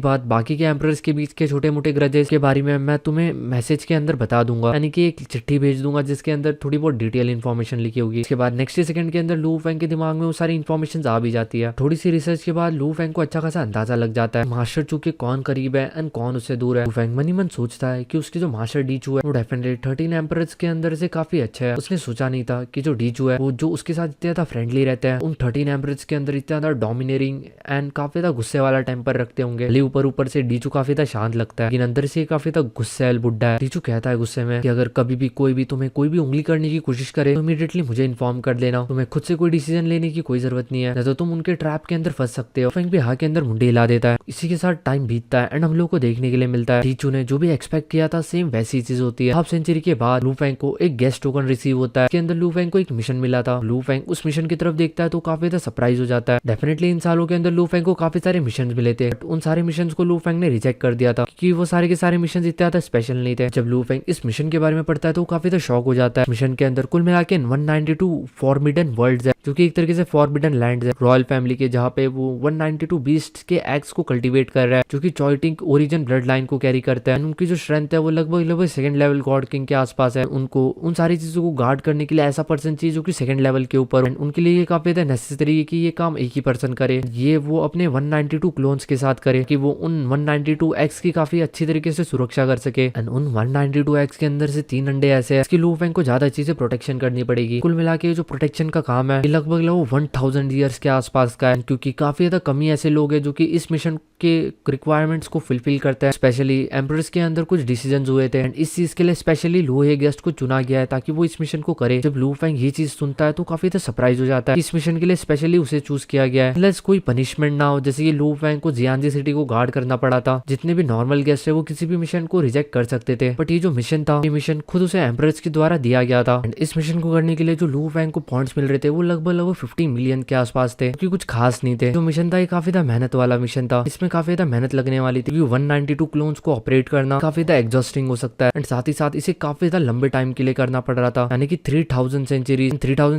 बात बाकी के एम्परर्स के बीच के छोटे मोटे ग्रजेस के बारे में, मैं तुम्हें मैसेज के अंदर बता दूंगा, यानी कि एक चिट्ठी भेज दूंगा जिसके अंदर थोड़ी बहुत डिटेल इन्फॉर्मेशन लिखी होगी। इसके बाद नेक्स्ट सेकंड के अंदर लू फेंग के दिमाग में वो सारी इन्फॉर्मेशन आ भी जाती है। थोड़ी सी रिसर्च के बाद लू फेंग को अच्छा खासा अंदाजा लग जाता है मास्टर चू के कौन करीब है एंड कौन उससे दूर है। लू फेंग मन ही मन सोचता है कि उसके जो मास्टर डीचू है वो डेफिनेटली 13 एम्परर्स के अंदर से काफी अच्छा है। उसने सोचा नहीं था कि जो डीचू है वो जो उसके साथ इतना ज्यादा फ्रेंडली रहता है, उन 13 एम्परर्स के अंदर इतना ज्यादा डोमिनेटिंग एंड काफी ज्यादा गुस्से वाला टेम्पर रखते होंगे। ऊपर से डीचू काफी ज्यादा शांत लगता है, लेकिन अंदर से काफी ज्यादा गुस्सैल बुड्ढा है। डीचू कहता है गुस्से में कि अगर कभी भी कोई भी तुम्हें कोई भी उंगली करने की कोशिश करे तो इमीडिएटली मुझे इन्फॉर्म कर देना, तुम्हें खुद से कोई डिसीजन लेने की कोई जरूरत नहीं है, नहीं तो तुम उनके ट्रैप के अंदर फंस सकते हो। फेंग भी हा के अंदर मुंडी हिला देता है। इसी के साथ टाइम बीतता है एंड हम लोग को देखने के लिए मिलता है डीचू ने जो भी एक्सपेक्ट किया था सेम वैसी चीज होती है। हाफ सेंचुरी के बाद लू फेंग को एक गेस्ट टोकन रिसीव होता है, इसके अंदर लू फेंग को एक मिशन मिला था। लू फेंग उस मिशन की तरफ देखता है तो काफी ज्यादा सरप्राइज हो जाता है। डेफिनेटली इन सालों के अंदर लू फेंग को काफी सारे मिशन मिले थे, उन सारे मिशन को लू फेंग ने रिजेक्ट कर दिया था क्योंकि वो सारे के सारे मिशन इतने ज्यादा स्पेशल नहीं थे। जब लू फेंग इस मिशन के बारे में पढ़ता है तो काफी ज्यादा शॉक हो जाता है। मिशन के अंदर कुल मिला के 192 फॉरबिडन वर्ल्ड्स है, जो कि एक तरीके से फॉरबिडन लैंड्स है रॉयल फैमिली के, जहाँ पे वो 192 बीस्ट के एग्स को कल्टीवेट कर रहा है, जो कि चॉइटिंग ओरिजिन ब्लड लाइन को कैरी करता है। उनकी जो स्ट्रेंथ है वो लगभग सेकंड लेवल गॉड किंग के आसपास है। उनको उन सारी चीजों को गार्ड करने के लिए ऐसा पर्सन चाहिए जो कि सेकंड लेवल के ऊपर, उनके लिए ये काफी ज्यादा नेसेसरी है कि ये काम एक ही पर्सन करे। ये वो अपने 192 क्लोन्स के साथ करे कि वो उन 192 एग्स की काफी अच्छी तरीके से सुरक्षा कर सके। एंड उन 192 एग्स के अंदर से 3 अंडे ऐसे हैं इसकी लू फेंग को ज्यादा अच्छी से प्रोटेक्शन करनी पड़ेगी। कुल मिला के जो प्रोटेक्शन का काम है लगभग 1000 ईयर्स के आसपास का है, क्योंकि काफी ज्यादा कमी ऐसे लोग हैं जो कि इस मिशन के रिक्वायरमेंट्स को फुलफिल करते हैं। स्पेशली एम्परर्स के अंदर कुछ डिसीजंस हुए थे एंड इस चीज के लिए स्पेशली लू हे गेस्ट को चुना गया है ताकि वो इस मिशन को करे। जब लू फेंग ये चीज सुनता है तो काफी ज्यादा सरप्राइज हो जाता है, इस मिशन के लिए स्पेशली उसे चूज किया गया है, प्लस कोई पनिशमेंट ना हो। जैसे कि लू फेंग को जियांजी सिटी को गार्ड करना पड़ा था, जितने भी नॉर्मल गेस्ट है वो किसी भी मिशन को रिजेक्ट कर सकते थे, बट ये जो मिशन था ये मिशन खुद उसे एम्परर्स के द्वारा दिया गया था। एंड इस मिशन को करने के लिए जो लू फेंग को पॉइंट्स मिल रहे थे वो लगभग 50 मिलियन के आसपास थे, क्योंकि कुछ खास नहीं थे। जो मिशन था ये काफी ज्यादा मेहनत वाला मिशन था, इसमें काफी ज्यादा मेहनत लगने वाली थी, 192 क्लोन्स को ऑपरेट करना काफी ज्यादा एग्जॉस्टिंग हो सकता है एंड साथ ही साथ इसे काफी ज्यादा लंबे टाइम के लिए करना पड़ रहा था, यानी कि 3000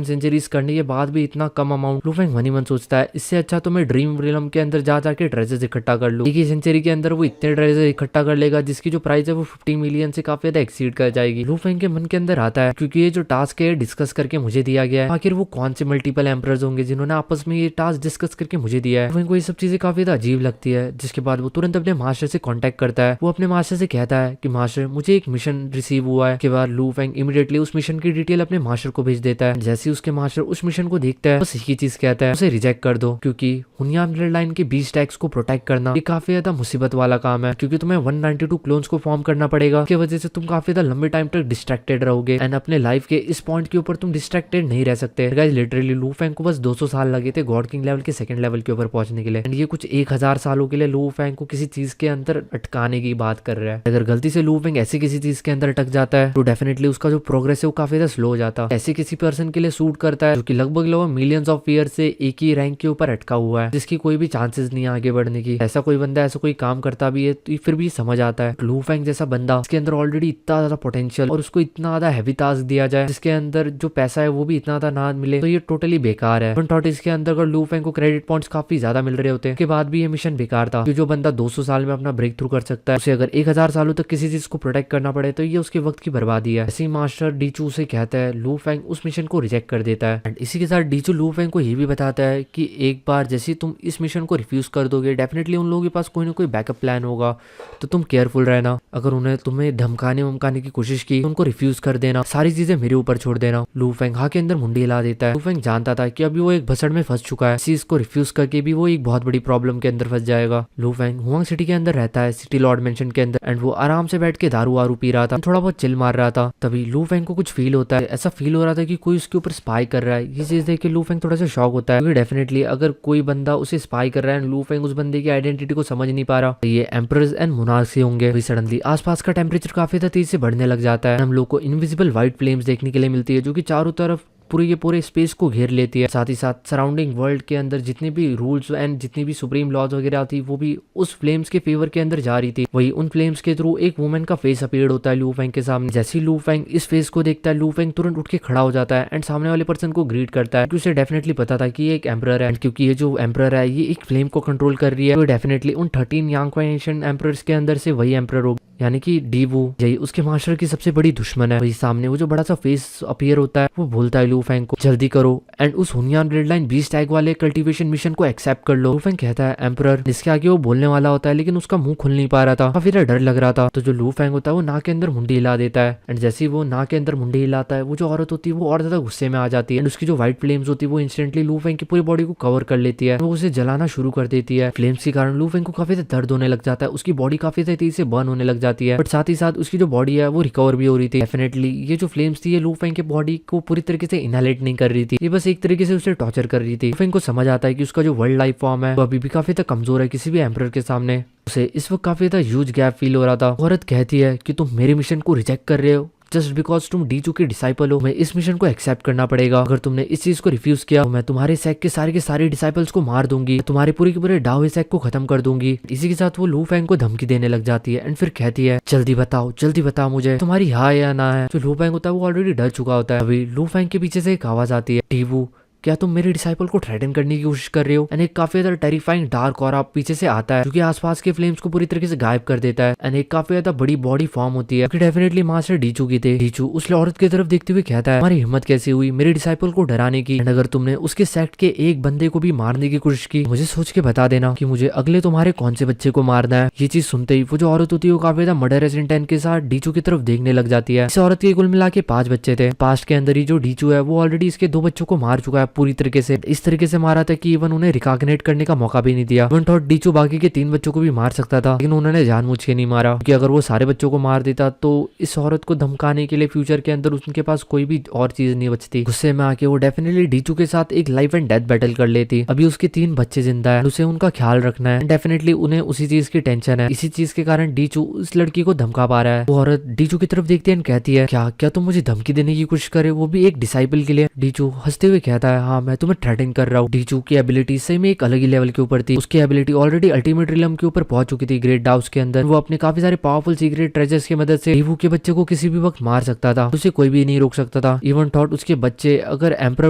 सेंचुरीज करने के बाद भी इतना कम अमाउंट। लू फेंग मन ही मन सोचता है इससे अच्छा तो मैं ड्रीम रिलम के अंदर जा जाके ट्रेजर्स इकट्ठा कर लूं। एक ही सेंचुरी के अंदर वो इतने ट्रेजर इकट्ठा कर लेगा जिसकी जो प्राइस है वो 50 मिलियन से काफी ज्यादा एक्सीड कर जाएगी। लू फेंग के मन के अंदर आता है क्योंकि ये जो टास्क है डिस्कस करके मुझे दिया गया है, आखिर वो कौन से मल्टीपल एम्परर्स होंगे जिन्होंने आपस में ये टास्क डिस्कस करके मुझे दिया है। लू फेंग को ये सब चीजें काफी ज्यादा अजीब लगती है, जिसके बाद वो तुरंत अपने मास्टर से कांटेक्ट करता है। वो अपने मास्टर से कहता है कि मास्टर मुझे एक मिशन रिसीव हुआ है। के बाद लू फेंग इमीडिएटली उस मिशन की डिटेल अपने मास्टर को भेज देता है। जैसे ही उसके मास्टर उस मिशन को देखता है बस एक ही चीज कहता है उसे रिजेक्ट कर दो, क्योंकि हुनियान ब्लड लाइन के बीच टैक्स को प्रोटेक्ट करना ये काफी ज्यादा मुसीबत वाला काम है, क्योंकि तुम्हें 192 क्लोन्स को फॉर्म करना पड़ेगा, की वजह से तुम काफी ज्यादा लंबे टाइम तक डिस्ट्रैक्टेड रहोगे एंड अपने लाइफ के इस पॉइंट के ऊपर तुम डिस्ट्रैक्टेड नहीं रह सकते। गाइस लिटरली लू फेंग को बस 200 साल लगे थे गॉड किंग लेवल के सेकंड लेवल के ऊपर पहुंचने के लिए, एंड ये कुछ 1000 सालों के लिए लू फेंग को किसी चीज के अंदर अटकाने की बात कर रहा है। अगर गलती से लू फेंग ऐसी किसी चीज के अंदर अटक जाता है तो डेफिनेटली उसका जो प्रोग्रेस है वो काफी ज्यादा स्लो हो जाता है। ऐसे किसी पर्सन के लिए सूट करता है जो कि लगभग मिलियंस ऑफ ईयर से एक ही रैंक के ऊपर अटका हुआ है, जिसकी कोई भी चांसेस नहीं है आगे बढ़ने की। ऐसा कोई बंदा ऐसा कोई काम करता भी है तो फिर भी समझ आता है लू फेंग जैसा बंदा इसके अंदर ऑलरेडी इतना ज्यादा पोटेंशियल और उसको इतना ज्यादा हैवी टास्क दिया जाए जिसके अंदर अगर जो पैसा है वो भी इतना ज्यादा ना मिले तो ये टोटली बेकार है। थॉट इसके अंदर अगर लू फेंग को क्रेडिट पॉइंट्स काफी ज्यादा मिल रहे होते, उसके बाद भी ये मिशन बेकार था। जो बंदा 200 साल में अपना ब्रेक थ्रू कर सकता है, उसे अगर 1000 सालों तक किसी चीज को प्रोटेक्ट करना पड़े तो ये उसके वक्त की बर्बादी है। ऐसे ही मास्टर डीचू से कहता है, लू फेंग उस मिशन को रिजेक्ट कर देता है। एंड इसी के साथ डीचू लू फेंग को ये भी बताता है कि एक बार जैसे तुम इस मिशन को रिफ्यूज कर दोगे, डेफिनेटली उन लोगों के पास कोई ना कोई बैकअप प्लान होगा, तो तुम केयरफुल रहना। अगर उन्हें तुम्हें धमकाने वमकाने की कोशिश की, उनको रिफ्यूज कर देना, सारी चीजें मेरे ऊपर छोड़ देना। लू फेंग हाँ के अंदर मुंडी हिला देता है। लू फेंग जानता था कि अभी वो एक भसड़ में फंस चुका है, इस चीज को रिफ्यूज करके भी वो एक बहुत बड़ी प्रॉब्लम के अंदर फंस जाएगा। लू फेंग हुआंग सिटी के अंदर रहता है, सिटी लॉर्ड मेंशन के अंदर, एंड वो आराम से बैठ के दारू वारू पी रहा था, थोड़ा बहुत चिल मार रहा था। तभी लू फेंग को कुछ फील होता है, ऐसा फील हो रहा था कि कोई उसके ऊपर स्पाई कर रहा है। ये चीज देख के लू फेंग थोड़ा सा शॉक होता है, क्योंकि डेफिनेटली अगर कोई बंदा उसे स्पाई कर रहा है, लू फेंग उस बंदे की आइडेंटिटी को समझ नहीं पा रहा, तो ये एम्परर्स एंड मोनार्क्स ही होंगे। सडनली आसपास का टेम्परेचर काफी तेजी से बढ़ने लग जाता है। हम लोग को इनविजिबल व्हाइट फ्लेम्स देखने के लिए मिलती है, जो कि चारों तरफ पूरे के पूरे स्पेस को घेर लेती है। साथ ही साथ सराउंडिंग वर्ल्ड के अंदर जितने भी रूल्स एंड जितनी भी सुप्रीम लॉज वगैरह थी, वो भी उस फ्लेम्स के फेवर के अंदर जा रही थी। वही उन फ्लेम्स के थ्रू एक वुमेन का फेस अपीयर्ड होता है लू फेंग के सामने। जैसे ही लू फेंग इस फेस को देखता है, लू फेंग तुरंत उठ के खड़ा हो जाता है एंड सामने वाले पर्सन को ग्रीट करता है, क्योंकि उसे डेफिनेटली पता था कि ये एक एम्परर है। क्योंकि ये जो एम्परर है ये एक फ्लेम को कंट्रोल कर रही है, तो डेफिनेटली उन 13 यांग एंशिएंट एम्परर्स के अंदर से वही एम्परर होगा, यानी कि डीवू यही उसके मास्टर की सबसे बड़ी दुश्मन है। वही सामने वो जो बड़ा सा फेस अपीयर होता है, वो बोलता है लू फेंग को जल्दी करो एंड उस हुनियान रेड लाइन बीस टैग वाले कल्टीवेशन मिशन को एक्सेप्ट कर लो। लू फेंग कहता है एम्परर, जिसके आगे वो बोलने वाला होता है, लेकिन उसका मुंह खुल नहीं पा रहा था, काफी डर लग रहा था। तो जो लू फेंग होता है वो नाक के अंदर मुंडी हिला देता है, एंड जैसे ही वो नाक के अंदर मुंडी हिलाता है, वो जो औरत होती है वो और ज्यादा गुस्से में आ जाती है, एंड उसकी जो व्हाइट फ्लेम्स होती है वो इंस्टेंटली लू फेंग की पूरी बॉडी को कवर कर लेती है। वो उसे जलाना शुरू कर देती है। फ्लेम्स के कारण लू फेंग को काफी दर्द होने लग जाता है, उसकी बॉडी काफी तेजी से बर्न होने लग जाती है, बट साथ ही उसकी जो बॉडी है वो रिकवर भी हो रही थी। डेफिनेटली ये जो फ्लेम्स थी ये लू फेंग के बॉडी को पूरी तरीके से इनहेलेट नहीं कर रही थी, ये बस एक तरीके से उसे टॉर्चर कर रही थी। लू फेंग को समझ आता है कि उसका जो वर्ल्ड लाइफ फॉर्म है वो अभी भी काफी तक कमजोर है किसी भी एम्परर के सामने। उसे इस वक्त काफी ज्यादा ह्यूज गैप फील हो रहा था। औरत कहती है कि तुम मेरे मिशन को रिजेक्ट कर रहे हो जस्ट बिकॉज तुम डीचू के डिसाइपल हो, मैं इस मिशन को एक्सेप्ट करना पड़ेगा। अगर तुमने इस चीज को रिफ्यूज किया तो मैं तुम्हारे सेक्ट के सारे डिसाइपल्स को मार दूंगी, तुम्हारे पूरे के पूरे डावे सेक्ट को खत्म कर दूंगी। इसी के साथ वो लू फेंग को धमकी देने लग जाती है एंड फिर कहती है जल्दी बताओ मुझे तुम्हारी हाँ या ना है। जो लू फेंग होता है वो ऑलरेडी डर चुका होता है। अभी लू फेंग के पीछे से एक आवाज आती है, डीवू क्या तुम मेरे डिसाइपल को थ्रेटन करने की कोशिश कर रहे हो? एंड एक काफी ज्यादा टेरिफाइंग डार्क ऑरा पीछे से आता है, जो कि आसपास के फ्लेम्स को पूरी तरीके से गायब कर देता है। एंड एक काफी ज्यादा बड़ी बॉडी फॉर्म होती है, डेफिनेटली मास्टर डीचू की थे। डीचू उस औरत की तरफ देखते हुए कहता है, हमारी हिम्मत कैसे हुई मेरे डिसाइपल को डराने की? एंड अगर तुमने उसके सेक्ट के एक बंदे को भी मारने की कोशिश की, मुझे सोच के बता देना कि मुझे अगले तुम्हारे कौन से बच्चे को मारना है। ये चीज सुनते ही वो जो औरत होती है वो काफी ज्यादा मर्डरस इंटेंट के साथ डीचू की तरफ देखने लग जाती है। इस औरत के कुल मिला के 5 बच्चे थे। पास्ट के अंदर ही जो डीचू है वो ऑलरेडी इसके 2 बच्चों को मार चुका है पूरी तरीके से, इस तरीके से मारा था कि इवन उन्हें रिकॉग्निट करने का मौका भी नहीं दिया। इवन थॉट डीचू बाकी के 3 बच्चों को भी मार सकता था, लेकिन उन्होंने जानबूझ के नहीं मारा, क्योंकि अगर वो सारे बच्चों को मार देता तो इस औरत को धमकाने के लिए फ्यूचर के अंदर उनके पास कोई भी और चीज नहीं बचती। गुस्से में आके वो डेफिनेटली डीचू के साथ एक लाइफ एंड डेथ बैटल कर लेती। अभी उसके 3 बच्चे जिंदा है, उसे उनका ख्याल रखना है। डेफिनेटली उन्हें उसी चीज की टेंशन है, इसी चीज के कारण डीचू उस लड़की को धमका पा रहा है। वो औरत डीचू की तरफ देखती है, कहती है क्या तुम मुझे धमकी देने की कोशिश करे, वो भी एक डिसाइपल के लिए? डीचू हंसते हुए कहता है, हाँ मैं तुम्हें थ्रेटन कर रहा हूँ। डीचू की एबिलिटी सही में एक अलग ही लेवल के ऊपर थी। उसकी एबिलिटी ऑलरेडी अल्टीमेट रिलम के ऊपर पहुंच चुकी थी ग्रेट डाउस के अंदर। वो अपने काफी सारे पावरफुल सीक्रेट ट्रेजर्स की मदद से डीवू के बच्चे को किसी भी वक्त मार सकता था, उसे कोई भी नहीं रोक सकता था। इवन थॉट उसके बच्चे अगर एम्परर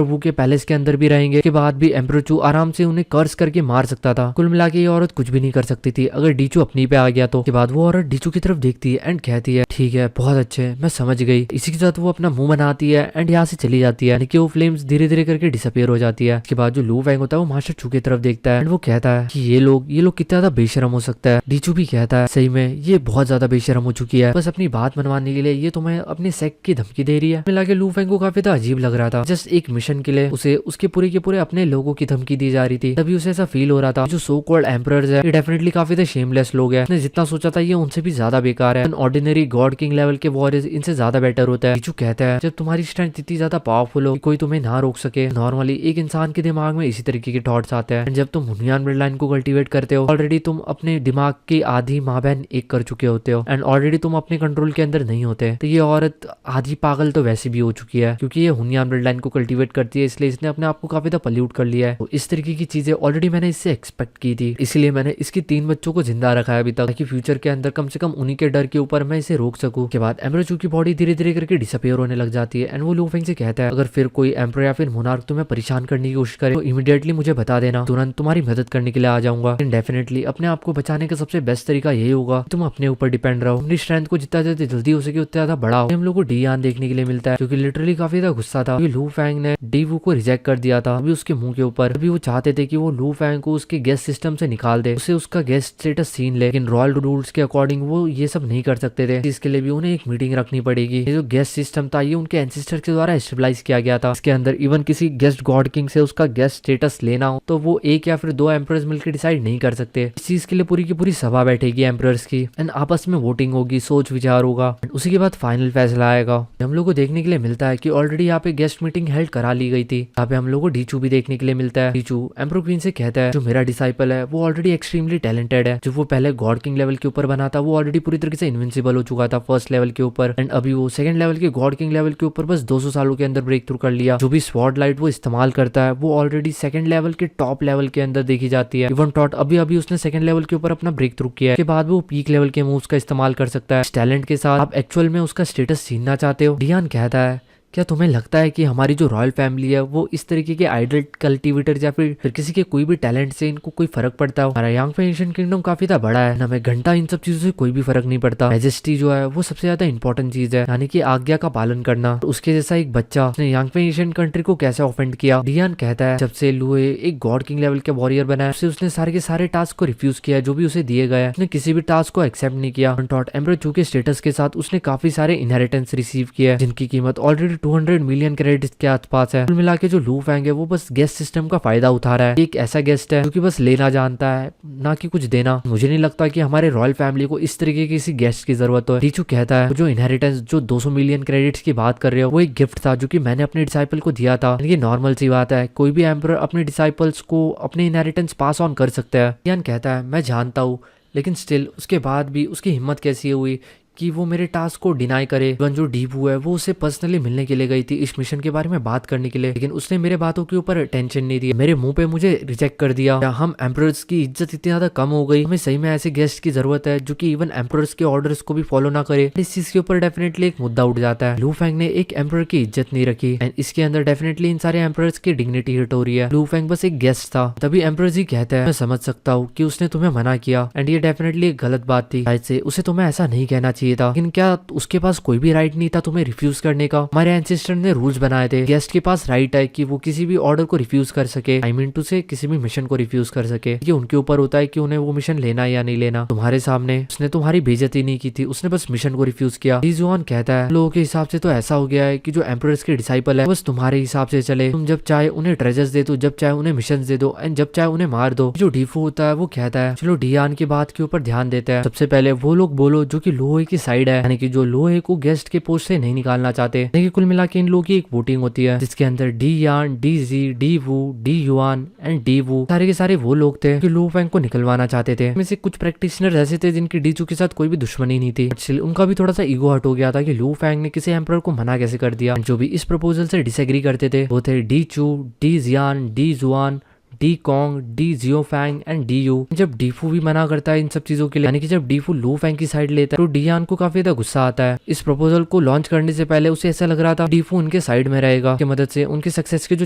वू के पैलेस के अंदर भी रहेंगे के बाद भी एम्परर चू आराम से उन्हें कर्स करके मार सकता था। कुल मिला के ये औरत कुछ भी नहीं कर सकती थी अगर डीचू अपनी पे आ गया तो। के बाद वो औरत डीचू की तरफ देखती है एंड कहती है, ठीक है बहुत अच्छे, मैं समझ गई। इसी के साथ वो अपना मुंह बनाती है एंड यहाँ से चली जाती है, यानी कि वो फ्लेम्स धीरे धीरे करके डिसअपियर हो जाती है। इसके बाद जो लू फेंग होता है वो मास्टर चू की तरफ देखता है एंड वो कहता है कि ये लोग कितना ज्यादा बेशरम हो सकता है। डीचू भी कहता है, सही में ये बहुत ज्यादा बेशरम हो चुकी है, बस अपनी बात मनवाने के लिए ये तुम्हें अपने सेक्ट की धमकी दे रही है। मिला के लू फेंग को काफी ज्यादा अजीब लग रहा था, जस्ट एक मिशन के लिए उसे उसके पूरे के पूरे अपने लोगों की धमकी दी जा रही थी। तभी उसे ऐसा फील हो रहा था जो सो कॉल्ड एम्परर्स है ये डेफिनेटली काफी ज्यादा शेमलेस लोग हैं। उसने जितना सोचा था ये उनसे भी ज्यादा बेकार है। ऑर्डिनरी गॉड किंग लेवल के वॉरियर्स इनसे ज्यादा बेटर होता है। डीचू कहता है, जब तुम्हारी स्ट्रेंथ इतनी ज्यादा पावरफुल हो कोई तुम्हें ना रोक सके, नॉर्मली एक इंसान के दिमाग में इसी तरीके के थॉट्स आते हैं। जब तुम हुनयान ब्लड लाइन को कल्टीवेट करते हो, ऑलरेडी तुम अपने दिमाग की आधी माँ बहन एक कर चुके होते हो एंड ऑलरेडी तुम अपने कंट्रोल के अंदर नहीं होते। तो ये औरत आधी पागल तो वैसे भी हो चुकी है, क्योंकि ये हुनयान ब्लड लाइन को कल्टीवेट करती है, इसलिए इसने अपने आप को काफी ज्यादा पल्यूट कर लिया है। तो इस तरीके की चीजें ऑलरेडी मैंने इससे एक्सपेक्ट की थी, इसलिए मैंने इसकी 3 बच्चों को जिंदा रखा है अभी तक, ताकि फ्यूचर के अंदर कम से कम उन्हीं के डर के ऊपर मैं इसे रोक सकूं। के बाद एम्परर चू की बॉडी धीरे धीरे करके डिसअपियर होने लग जाती है एंड वो लू फेंग से कहता है अगर फिर कोई एम्परर या फिर मोनार्क तुम्हें परेशान करने की कोशिश करे तो इमीडिएटली मुझे बता देना, तुरंत तुम्हारी मदद करने के लिए आ जाऊंगा। डेफिनेटली अपने आप को बचाने का सबसे बेस्ट तरीका यही होगा तुम अपने ऊपर डिपेंड रहो, अपनी स्ट्रेंथ को जितना ज्यादा जल्दी हो सके उतना ज्यादा बढ़ाओ। हम लोग को डियान देखने के लिए मिलता है, क्योंकि लिटरली काफी ज्यादा गुस्सा था। लू फैंग ने डी वू को रिजेक्ट कर दिया था अभी उसके मुंह के ऊपर। अभी वो चाहते थे कि वो लू फैंग को उसके गेस्ट सिस्टम से निकाल दे, उसे उसका गेस्ट स्टेटस सीन ले, लेकिन रॉयल रूल्स के अकॉर्डिंग वो ये सब नहीं कर सकते थे। इसके लिए भी उन्हें एक मीटिंग रखनी पड़ेगी। ये जो गेस्ट सिस्टम था ये उनके एंसेस्टर के द्वारा स्टेबलाइज किया गया था। इसके अंदर इवन किसी गेस्ट गॉड किंग से उसका गेस्ट स्टेटस लेना हो तो वो एक या फिर 2 एम्परर्स मिलकर डिसाइड नहीं कर सकते। इस चीज के लिए पूरी की पूरी सभा बैठेगी एम्परर्स की एंड आपस में वोटिंग होगी, सोच विचार होगा, उसी के बाद फाइनल फैसला आएगा। हम लोग को देखने के लिए मिलता है कि ऑलरेडी यहाँ पे गेस्ट मीटिंग हेल्ड करा ली गई थी। यहाँ पे हम लोग को डीचू भी देखने के लिए मिलता है। डीचू एम्परर क्वीन से कहता है जो मेरा डिसाइपल है वो ऑलरेडी एक्सट्रीमली टैलेंटेड है। जो वो पहले गॉड किंग लेवल के ऊपर बना था वो ऑलरेडी पूरी तरीके से इनविंसिबल हो चुका था फर्स्ट लेवल के ऊपर, एंड अभी वो सेकंड लेवल के गॉड किंग लेवल के ऊपर बस 200 सालों के अंदर ब्रेक थ्रू कर लिया। जो भी स्वॉर्ड लाइट वो इस्तेमाल करता है वो ऑलरेडी सेकंड लेवल के टॉप लेवल के अंदर देखी जाती है। इवन टॉट अभी अभी उसने सेकंड लेवल के ऊपर अपना ब्रेक थ्रू किया है, के बाद वो पीक लेवल के मूव्स का इस्तेमाल कर सकता है। इस टैलेंट के साथ आप एक्चुअल में उसका स्टेटस छीनना चाहते हो? डियान कहता है क्या तुम्हें लगता है कि हमारी जो रॉयल फैमिली है वो इस तरीके के आइडल कल्टीवेटर या फिर किसी के कोई भी टैलेंट से इनको कोई फर्क पड़ता हो? हमारा यांग फे एशियन किंगडम काफी ज्यादा बड़ा है ना, हमें घंटा इन सब चीजों से कोई भी फर्क नहीं पड़ता। मैजेस्टी जो है वो सबसे ज्यादा इंपॉर्टेंट चीज है, यानी कि आज्ञा का पालन करना। तो उसके जैसा एक बच्चा उसने यांग फे एशियन कंट्री को कैसे ऑफेंड किया? डियान कहता है जब से लुए एक गॉड किंग लेवल के वॉरियर बना है उसने सारे के सारे टास्क को रिफ्यूज किया जो भी उसे दिए गए। उसने किसी भी टास्क को एक्सेप्ट नहीं किया। एम्परर चू के स्टेटस के साथ उसने काफी सारे इनहेरिटेंस रिसीव किया जिनकी कीमत ऑलरेडी 200 मिलियन क्रेडिट के आसपास है। कुल मिला के जो लू फैंग है वो बस गेस्ट सिस्टम का फायदा उठा रहा है। एक ऐसा गेस्ट है जो कि बस लेना जानता है ना कि कुछ देना। मुझे नहीं लगता कि हमारे रॉयल फैमिली को इस तरीके की किसी गेस्ट की जरूरत हो। रीचू कहता है जो इनहेरिटेंस जो 200 मिलियन क्रेडिट्स की बात कर रहे हो वो एक गिफ्ट था जो कि मैंने अपने डिसाइपल को दिया था। ये नॉर्मल सी बात है, कोई भी एम्परर अपने डिसाइपल्स को अपने इनहेरिटेंस पास ऑन कर सकता है। यान कहता है मैं जानता हूँ, लेकिन स्टिल उसके बाद भी उसकी हिम्मत कैसी हुई कि वो मेरे टास्क को डिनाई करे। इवन जो डीपू है वो उसे पर्सनली मिलने के लिए गई थी इस मिशन के बारे में बात करने के लिए, लेकिन उसने मेरे बातों के ऊपर टेंशन नहीं दी, मेरे मुंह पे मुझे रिजेक्ट कर दिया। हम एम्परर्स की इज्जत इतनी ज्यादा कम हो गई? हमें सही में ऐसे गेस्ट की जरूरत है जो कि इवन एम्परर्स के ऑर्डर्स को भी फॉलो ना करे। इस चीज के ऊपर डेफिनेटली एक मुद्दा उठ जाता है। लू फैंग ने एक एम्परर की इज्जत नहीं रखी एंड इसके अंदर डेफिनेटली इन सारे एम्परर्स की डिग्निटी हिट हो रही है। लू फैंग बस एक गेस्ट था। तभी एम्परर जी कहता है मैं समझ सकता हूँ कि उसने तुम्हें मना किया एंड ये डेफिनेटली एक गलत बात थी, शायद से उसे तुम्हें ऐसा नहीं कहना चाहिए था, लेकिन क्या उसके पास कोई भी राइट नहीं था तुम्हें रिफ्यूज करने का? हमारे एंसेस्टर ने रूल्स बनाए थे, गेस्ट के पास राइट है कि वो किसी भी ऑर्डर को रिफ्यूज कर सके, आई मीन टू से किसी भी मिशन को रिफ्यूज कर सके। ये उनके ऊपर होता है कि उन्हें वो मिशन लेना या नहीं लेना। तुम्हारे सामने उसने तुम्हारी बेइज्जती नहीं की थी, उसने बस मिशन को रिफ्यूज किया। ली जुआन कहता है लोगों के हिसाब से तो ऐसा हो गया है कि जो एम्परर्स के डिसाइपल है बस तुम्हारे हिसाब से चले, तुम जब चाहे उन्हें ट्रेजर्स दे दो, जब चाहे उन्हें मिशन दे दो एंड जब चाहे उन्हें मार दो। जो डीफू होता है वो कहता है चलो डियान की बात के ऊपर ध्यान देते हैं, सबसे पहले वो लोग बोलो जो कि लोहे की साइड है, यानी कि जो लोहे को गेस्ट के पोस्ट से नहीं निकालना चाहते। देखिए कुल मिला के इन लोगों की एक वोटिंग होती है जिसके अंदर Di Yan, Di Ji, Di Wu, Di Yuan and Di Wu सारे के सारे वो लोग थे जो लू फैंग को निकलवाना चाहते थे। इनमें से कुछ प्रैक्टिशनर ऐसे थे जिनकी डीचू के साथ कोई भी दुश्मनी नहीं थी, उनका भी थोड़ा सा ईगो हट हो गया था कि लू फैंग ने किसी एम्परर को मना कैसे कर दिया। जो भी इस प्रपोजल से डिसएग्री करते थे वो थे डी चू, डी जियान, डी जुआन, डी कॉन्ग, डी जियो फैंग एंड डी यू। जब डीफू भी मना करता है इन सब चीजों के लिए, यानी कि जब डीफू लू फैंग की साइड लेता है तो डियान को काफी ज्यादा गुस्सा आता है। इस प्रपोजल को लॉन्च करने से पहले उसे ऐसा लग रहा था डीफू उनके साइड में रहेगा, की मदद से उनके सक्सेस के जो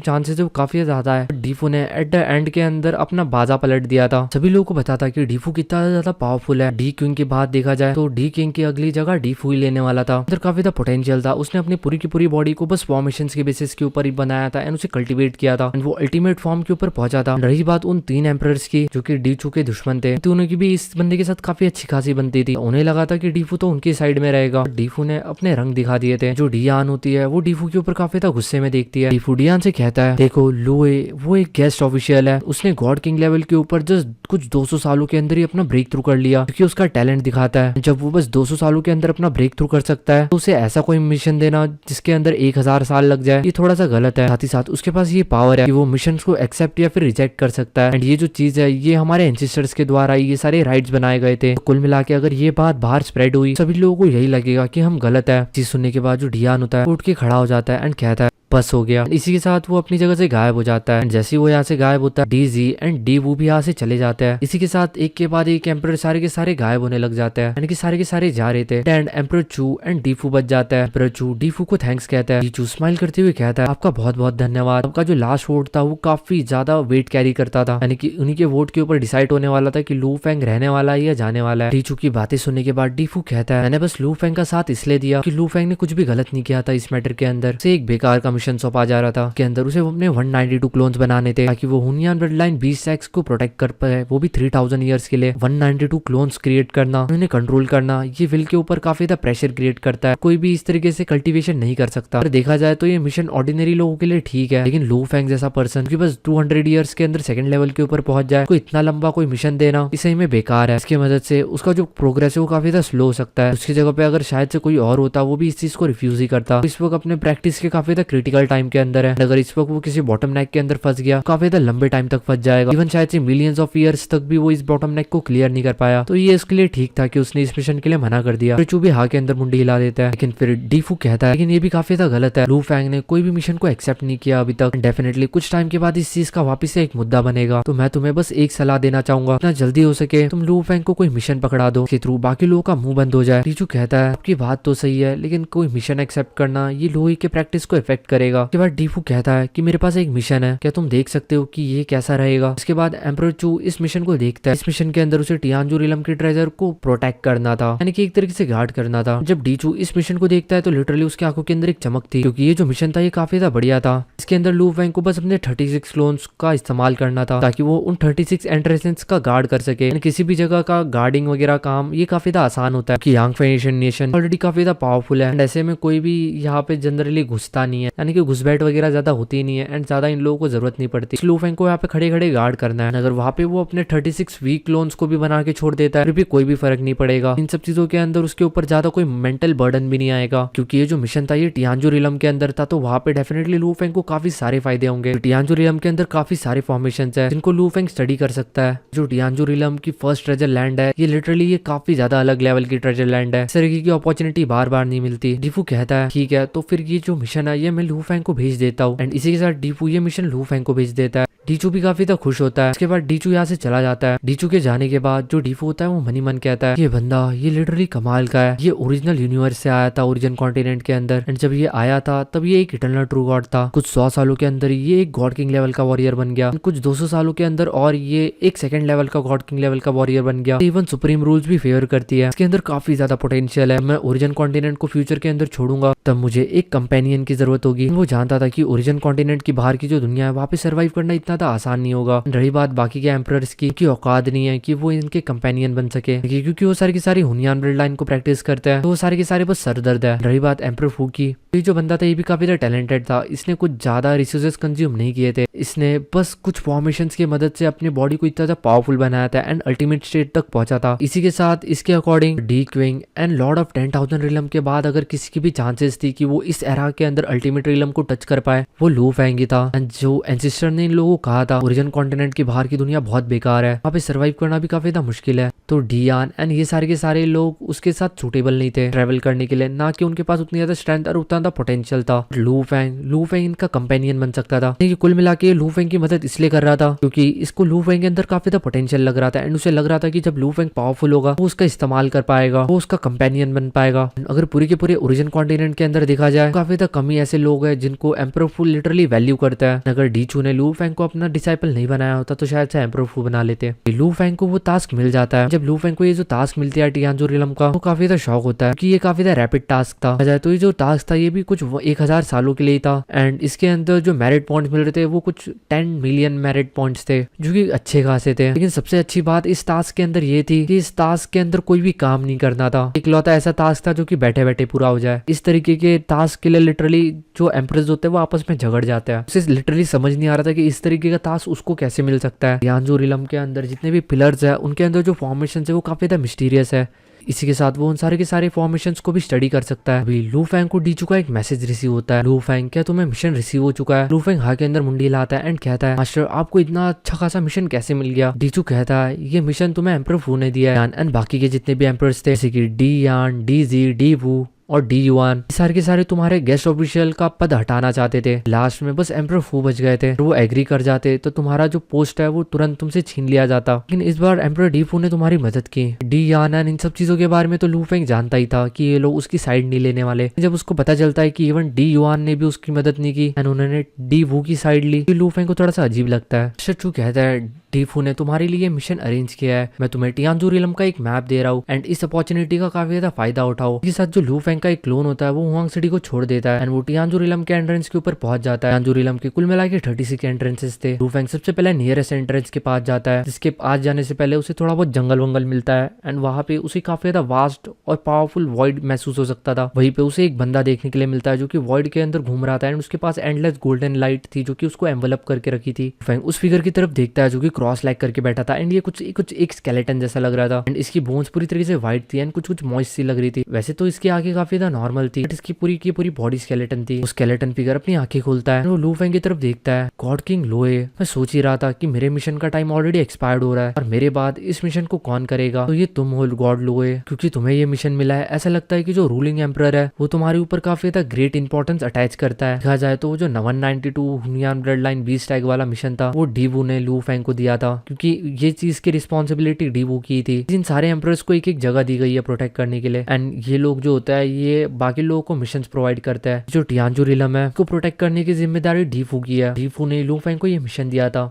चांसेस है वो काफी ज्यादा है। डीफू ने एट द एंड के अंदर अपना बाजा पलट दिया था। सभी लोगों को पता था कि डीफू कितना ज्यादा पावरफुल है। डी किंग की बात देखा जाए तो डी किंग की अगली जगह डीफू ही लेने वाला था। अंदर काफी ज्यादा पोटेंशियल था। उसने अपनी पूरी की पूरी बॉडी को बस फॉर्मेशन के बेसिस के ऊपर ही बनाया था एंड उसे कल्टिवेट किया था एंड वो अल्टीमेट फॉर्म के ऊपर पहुंचा था। रही बात उन 3 एम्परर्स की जो कि डीफू के दुश्मन थे, तो उनकी भी इस बंदे के साथ काफी अच्छी खासी बनती थी। उन्हें लगा था कि डीफू तो उनकी साइड में रहेगा। डीफू ने अपने रंग दिखा दिए थे। जो डियान होती है वो डीफू के ऊपर काफी ज्यादा गुस्से में देखती है। डीफू डियान से कहता है, देखो लुए वो एक गेस्ट ऑफिशियल है, उसने गॉड किंग लेवल के ऊपर जस्ट कुछ 200 सालों के अंदर ही अपना ब्रेक थ्रू कर लिया, क्योंकि उसका टैलेंट दिखाता है। जब वो बस 200 सालों के अंदर अपना ब्रेक थ्रू कर सकता है तो उसे ऐसा कोई मिशन देना जिसके अंदर 1000 साल लग जाए, ये थोड़ा सा गलत है। साथ ही साथ उसके पास ये पावर है कि वो मिशन को एक्सेप्ट या फिर रिजेक्ट कर सकता है। एंड ये जो चीज है ये हमारे एंसेस्टर्स के द्वारा ये सारे राइट्स बनाए गए थे। तो कुल मिला के अगर ये बात बाहर स्प्रेड हुई सभी लोगों को यही लगेगा कि हम गलत है। चीज सुनने के बाद जो डियान होता है उठ के खड़ा हो जाता है एंड कहता है बस हो गया। इसी के साथ वो अपनी जगह से गायब हो जाता है। जैसे ही वो यहाँ से गायब होता है डीजी एंड डी वो भी यहाँ से चले जाते हैं। इसी के साथ एक के बाद एक एम्परर सारे के सारे गायब होने लग जाते हैं, यानी कि सारे के सारे जा रहे थे। एंड एम्परर चू एंड डीफू बच जाता है। एम्परर चू डीफू को थैंक्स कहता है। डीचू स्माइल करते हुए कहता है आपका बहुत बहुत धन्यवाद। आपका जो लास्ट वोट था वो काफी ज्यादा वेट कैरी करता था, यानी कि उन्हीं के वोट के ऊपर डिसाइड होने वाला था कि लू फेंग रहने वाला है या जाने वाला है। डीचू की बातें सुनने के बाद डीफू कहता है मैंने बस लू फेंग का साथ इसलिए दिया कि लू फेंग ने कुछ भी गलत नहीं किया था इस मैटर के अंदर। से एक बेकार का मिशन सौंपा जा रहा था के अंदर उसे अपने 192 क्लोन्स बनाने थे ताकि वो हुनियान ब्लड लाइन 20 एक्स को प्रोटेक्ट कर पाए, वो भी 3000 ईयर्स के लिए। 192 क्लोन्स क्रिएट करना, उन्हें कंट्रोल करना, ये विल के ऊपर काफी ज्यादा प्रेशर क्रिएट करता है। कोई भी इस तरीके से कल्टीवेशन नहीं कर सकता। अगर देखा जाए तो ये मिशन ऑर्डिनरी लोगों के लिए ठीक है, लेकिन लू फेंग जैसा पर्सन कि बस 200 ईयर्स के अंदर सेकंड लेवल के ऊपर पहुंच जाए, कोई इतना लंबा कोई मिशन देना इसे में बेकार है। इसकी मदद से उसका जो प्रोग्रेस है वो काफी ज्यादा स्लो हो सकता है। उसकी जगह पे अगर शायद से कोई और होता वो भी इस चीज को रिफ्यूज ही करता। इस वक्त अपने प्रैक्टिस के काफी ज्यादा क्रिटिकल टाइम के अंदर है। अगर इस वक्त वो किसी बॉटम नेक के अंदर फंस गया काफी ज्यादा लंबे टाइम तक फंस जाएगा। इवन शायद से मिलियंस ऑफ ईयर्स तक भी वो इस बॉटम नेक को क्लियर नहीं कर पाया। तो ये इसके लिए ठीक था कि उसने इस मिशन के लिए मना कर दिया। चू भी हाँ के अंदर मुंडी हिला देता है, लेकिन फिर डीफू कहता है लेकिन ये भी काफी ज्यादा गलत है। लू फेंग ने कोई भी मिशन को एक्सेप्ट नहीं किया अभी तक। डेफिनेटली कुछ टाइम के बाद इस चीज का वापस से एक मुद्दा बनेगा। तो मैं तुम्हें बस एक सलाह देना चाहूंगा, जितना जल्दी हो सके तुम लू फेंग को कोई मिशन पकड़ा दो के थ्रू बाकी लोगों का मुंह बंद हो जाए। डीचू कहता है आपकी बात तो सही है, लेकिन कोई मिशन एक्सेप्ट करना ये लोही के प्रैक्टिस को इफेक्ट करेगा। उसके बाद डीफू कहता है कि मेरे पास एक मिशन है, क्या तुम देख सकते हो कि ये कैसा रहेगा। इसके बाद एम्परर चू इस मिशन को देखता है। इस मिशन के अंदर उसे टियानजू रिलम के ट्रेजर को प्रोटेक्ट करना था, यानी कि एक तरीके से गार्ड करना था। जब डीचू इस मिशन को देखता है तो लिटरली उसकी आंखों के अंदर एक चमक थी, क्योंकि ये जो मिशन था ये काफी ज्यादा बढ़िया था। इसके अंदर लू फेंग को बस अपने 36 क्लोन्स का इस्तेमाल करना था ताकि वो उन 36 एंट्रेंसेस का गार्ड कर सके। किसी भी जगह का गार्डिंग वगैरह काम ये काफी ज्यादा आसान होता है कि यांग फेनेशन नेशन ऑलरेडी काफी ज्यादा पावरफुल है। एंड ऐसे में कोई भी यहाँ पे जनरली घुसता नहीं है, यानी कि घुसपैठ वगैरह ज्यादा होती नहीं है एंड ज्यादा इन लोगों को जरूरत नहीं पड़ती। लू फेंग को यहाँ पे खड़े खड़े गार्ड करना है। अगर वहाँ पे वो अपने 36 वीक क्लोन्स को भी बना के छोड़ देता है फिर भी कोई भी फर्क नहीं पड़ेगा। इन सब चीजों के अंदर उसके ऊपर ज्यादा कोई मेंटल बर्डन भी नहीं आएगा, क्योंकि ये जो मिशन था ये टियानजू रिलम के अंदर था। तो वहाँ पे डेफिनेटली लू फेंग को काफी सारे फायदे होंगे। टियानजू रिलम के अंदर काफी सारे फॉर्मेशन है जिनको लू फेंग स्टडी कर सकता है। जो टियानजू रिलम की फर्स्ट ट्रेजर लैंड है ये लिटरली ये काफी ज्यादा अलग लेवल की ट्रेजर लैंड है। इस तरीके की अपॉर्चुनिटी बार बार नहीं मिलती। डीफू कहता है ठीक है तो फिर ये जो मिशन है ये मैं लू फेंग को भेज देता हूँ। एंड इसी के साथ डीफू ये मिशन लू फेंग को भेज देता है। डीचू भी काफी ज्यादा खुश होता है। इसके बाद डीचू यहाँ से चला जाता है। डीचू के जाने के बाद जो डीफू होता है वो मनी मन कहता है ये बंदा ये लिटरली कमाल का है, ये ओरिजिनल यूनिवर्स से आया था ओरिजिन कॉन्टिनेंट के अंदर। एंड जब ये आया था तब ये एक इटर्नल ट्रू गॉड था। कुछ 100 सालों के अंदर ये एक गॉड किंग लेवल का वॉरियर बन गया। कुछ 200 सालों के अंदर और ये एक सेकंड लेवल का गॉड किंग लेवल का वॉरियर बन गया। इवन सुप्रीम रूल्स भी फेवर करती है। इसके अंदर काफी ज्यादा पोटेंशियल है। मैं ओरिजिन कॉन्टिनेंट को फ्यूचर के अंदर छोड़ूंगा तब मुझे एक कंपेनियन की जरूरत होगी। वो जानता था कि ओरिजिन कॉन्टिनेंट की बाहर की जो दुनिया है वहाँ पे सर्वाइव करना इतना था आसान नहीं होगा। रही बात बाकी के एम्परर्स की औकात नहीं है कि वो इनके कंपेनियन बन सके, क्योंकि वो सारी की सारी हुनियान ब्लड लाइन को प्रैक्टिस करते हैं। तो वो सारे के सारे बस सरदर्द है। रही बात एम्परर फू की, ये जो बंदा था ये भी काफी ज्यादा टैलेंटेड था। इसने कुछ ज्यादा रिसोर्सेज कंज्यूम नहीं किए थे। इसने बस कुछ फॉर्मेशंस की मदद से अपनी बॉडी को इतना ज्यादा पावरफुल बनाया था एंड अल्टीमेट स्टेट तक पहुंचा था। इसी के साथ इसके according D Qing and Lord of 10,000 realm के बाद अगर किसी की भी चांसेस थी कि वो इस एरा के अंदर अल्टीमेट रिलम को टच कर पाए वो लू फेंग ही था। एंड जो एंसेस्टर ने इन लोगों को कहा था ओरिजिन कॉन्टिनेंट की बाहर की दुनिया बहुत बेकार है, वहाँ पे सर्वाइव करना भी काफी ज्यादा मुश्किल है। तो डियान एंड ये सारे के सारे लोग उसके साथ सूटेबल नहीं थे ट्रेवल करने के लिए, ना कि उनके पास उतनी ज्यादा स्ट्रेंथ और उतना पोटेंशियल था। लू फेंग इनका कंपेनियन बन सकता था। कुल मिला के लू फेंग की मदद इसलिए कर रहा था क्योंकि इसको लू फेंग के अंदर काफी ज्यादा पोटेंशियल लग रहा था एंड उसे लग रहा था कि जब लू फेंग पावरफुल होगा वो उसका इस्तेमाल कर पाएगा, वो उसका कंपेनियन बन पाएगा। अगर पूरे के पूरे ओरिजिन कॉन्टिनेंट के अंदर देखा जाए काफी ज्यादा कमी ऐसे लोग हैं जिनको एम्परर फू लिटरली वैल्यू करता है। अगर डी चू ने लू फैंग को अपना डिसाइपल नहीं बनाया होता तो शायद से एम्परर फू बना लेते। लू फैंग को वो टास्क मिल जाता है। जब लू फैंग को ये जो टास्क मिलती है टियानजू रिलम का, वो काफी ज्यादा शौक होता है कि ये काफी ज्यादा रैपिड टास्क था। तो ये जो टास्क था ये भी कुछ 1000 सालों के लिए था एंड इसके अंदर जो मेरिट पॉइंट्स मिल रहे थे वो कुछ 10 मिलियन मेरिट पॉइंट्स थे जो कि अच्छे खासे थे। लेकिन सबसे अच्छी बात इस टास्क के अंदर ये थी कि इस टास्क के अंदर कोई भी काम नहीं करना था। इकलौता ऐसा टास्क था जो कि बैठे बैठे पूरा हो जाए। इस तरीके के टास्क के लिए लिटरली जो एम्प्रेस होते हैं वो आपस में झगड़ जाते हैं। उसे लिटरली समझ नहीं आ रहा था कि इस तरीके का टास्क उसको कैसे मिल सकता है। टियानजू रिलम के अंदर जितने भी पिलर्स है उनके अंदर जो फॉर्मेशन है वो काफी ज्यादा मिस्टीरियस है। इसी के साथ वो उन सारे के सारे फॉर्मेशंस को भी स्टडी कर सकता है। अभी लू फैंग को डीचू का एक मैसेज रिसीव होता है। लू फैंग, क्या तुम्हें मिशन रिसीव हो चुका है? लू फैंग हाँ के अंदर मुंडी लाता है एंड कहता है मास्टर आपको इतना अच्छा खासा मिशन कैसे मिल गया? डीचू कहता है ये मिशन तुम्हें एम्परर फू ने दिया है एंड बाकी के जितने भी एम्परर्स थे जैसे कि D Yan, Di Ji, Di वू और डी युआन, सारे के सारे तुम्हारे गेस्ट ऑफिशियल का पद हटाना चाहते थे। लास्ट में बस एम्परर फू बच गए थे। वो एग्री कर जाते तो तुम्हारा जो पोस्ट है वो तुरंत तुमसे छीन लिया जाता। लेकिन इस बार एम्परर डी फू ने तुम्हारी मदद की। डी यान एंड इन सब चीजों के बारे में तो लू फैंग जानता ही था कि ये लोग उसकी साइड नहीं लेने वाले। जब उसको पता चलता है कि इवन डी युआन ने भी उसकी मदद नहीं की एंड उन्होंने डी वू की साइड ली, लू फैंग को थोड़ा सा अजीब लगता है। शचू कहता है डी फू ने तुम्हारे लिए मिशन अरेंज किया है, मैं तुम्हें टियानजू रिलम का एक मैप दे रहा हूँ एंड इस अपॉर्चुनिटी का काफी ज्यादा फायदा उठाओ। इसके साथ जो लू फैंग का एक क्लोन होता है वो हुआंग सिटी को छोड़ देता है एंड वो टियानजू रिलम के एंट्रेंस के ऊपर पहुंच जाता है। टियानजू रिलम के कुल मिला के 36 एंट्रेंसेस थे। लू फैंग सबसे पहले नियरेस्ट एंट्रेंस के पास जाता है, जिसके पास जाने से पहले उसे थोड़ा बहुत जंगल वंगल मिलता है एंड वहां पे उसे काफी ज्यादा वास्ट और पावरफुल वॉइड महसूस हो सकता था। वहीं पे उसे एक बंदा देखने के लिए मिलता है जो कि वॉइड के अंदर घूम रहा था एंड उसके पास एंडलेस गोल्डन लाइट थी जो कि उसको एनवेलप करके रखी थी। फैंग उस फिगर की तरफ देखता है जो कि क्रॉस लाइक करके बैठा था एंड ये कुछ एक स्केलेटन जैसा लग रहा था एंड इसकी बोन्स पूरी तरीके से व्हाइट थी एंड कुछ मॉइस्ट सी लग रही थी। वैसे तो इसकी आंखें काफी ज्यादा नॉर्मल थी बट इसकी पूरी की पूरी बॉडी स्केलेटन थी। वो स्केलेटन फिगर अपनी आंखें खोलता है, वो लू फैंग की तरफ देखता है। गॉड किंग लोए, मैं सोच ही रहा था कि मेरे मिशन का टाइम ऑलरेडी एक्सपायर्ड हो रहा है और मेरे बाद इस मिशन को कौन करेगा, तो ये तुम हो गॉड लोए, क्योंकि तुम्हें ये मिशन मिला है। ऐसा लगता है कि जो रूलिंग एम्परर है वो तुम्हारे ऊपर काफी ज्यादा ग्रेट इंपॉर्टेंस अटैच करता है। कहा जाए तो वो जो 192 हुनियान ब्लड लाइन बीस टैग वाला मिशन था वो डी वू ने लू फैंग को दिया था, क्योंकि ये चीज की रिस्पॉन्सिबिलिटी डी वू की थी। इन सारे एम्परर्स को एक एक जगह दी गई है प्रोटेक्ट करने के लिए एंड ये लोग जो होता है ये बाकी लोगों को मिशन प्रोवाइड करता है। जो टियानजू रिलम है उसको प्रोटेक्ट करने की जिम्मेदारी डी फू की है। डी फू ने लू फैंग को ये मिशन दिया था।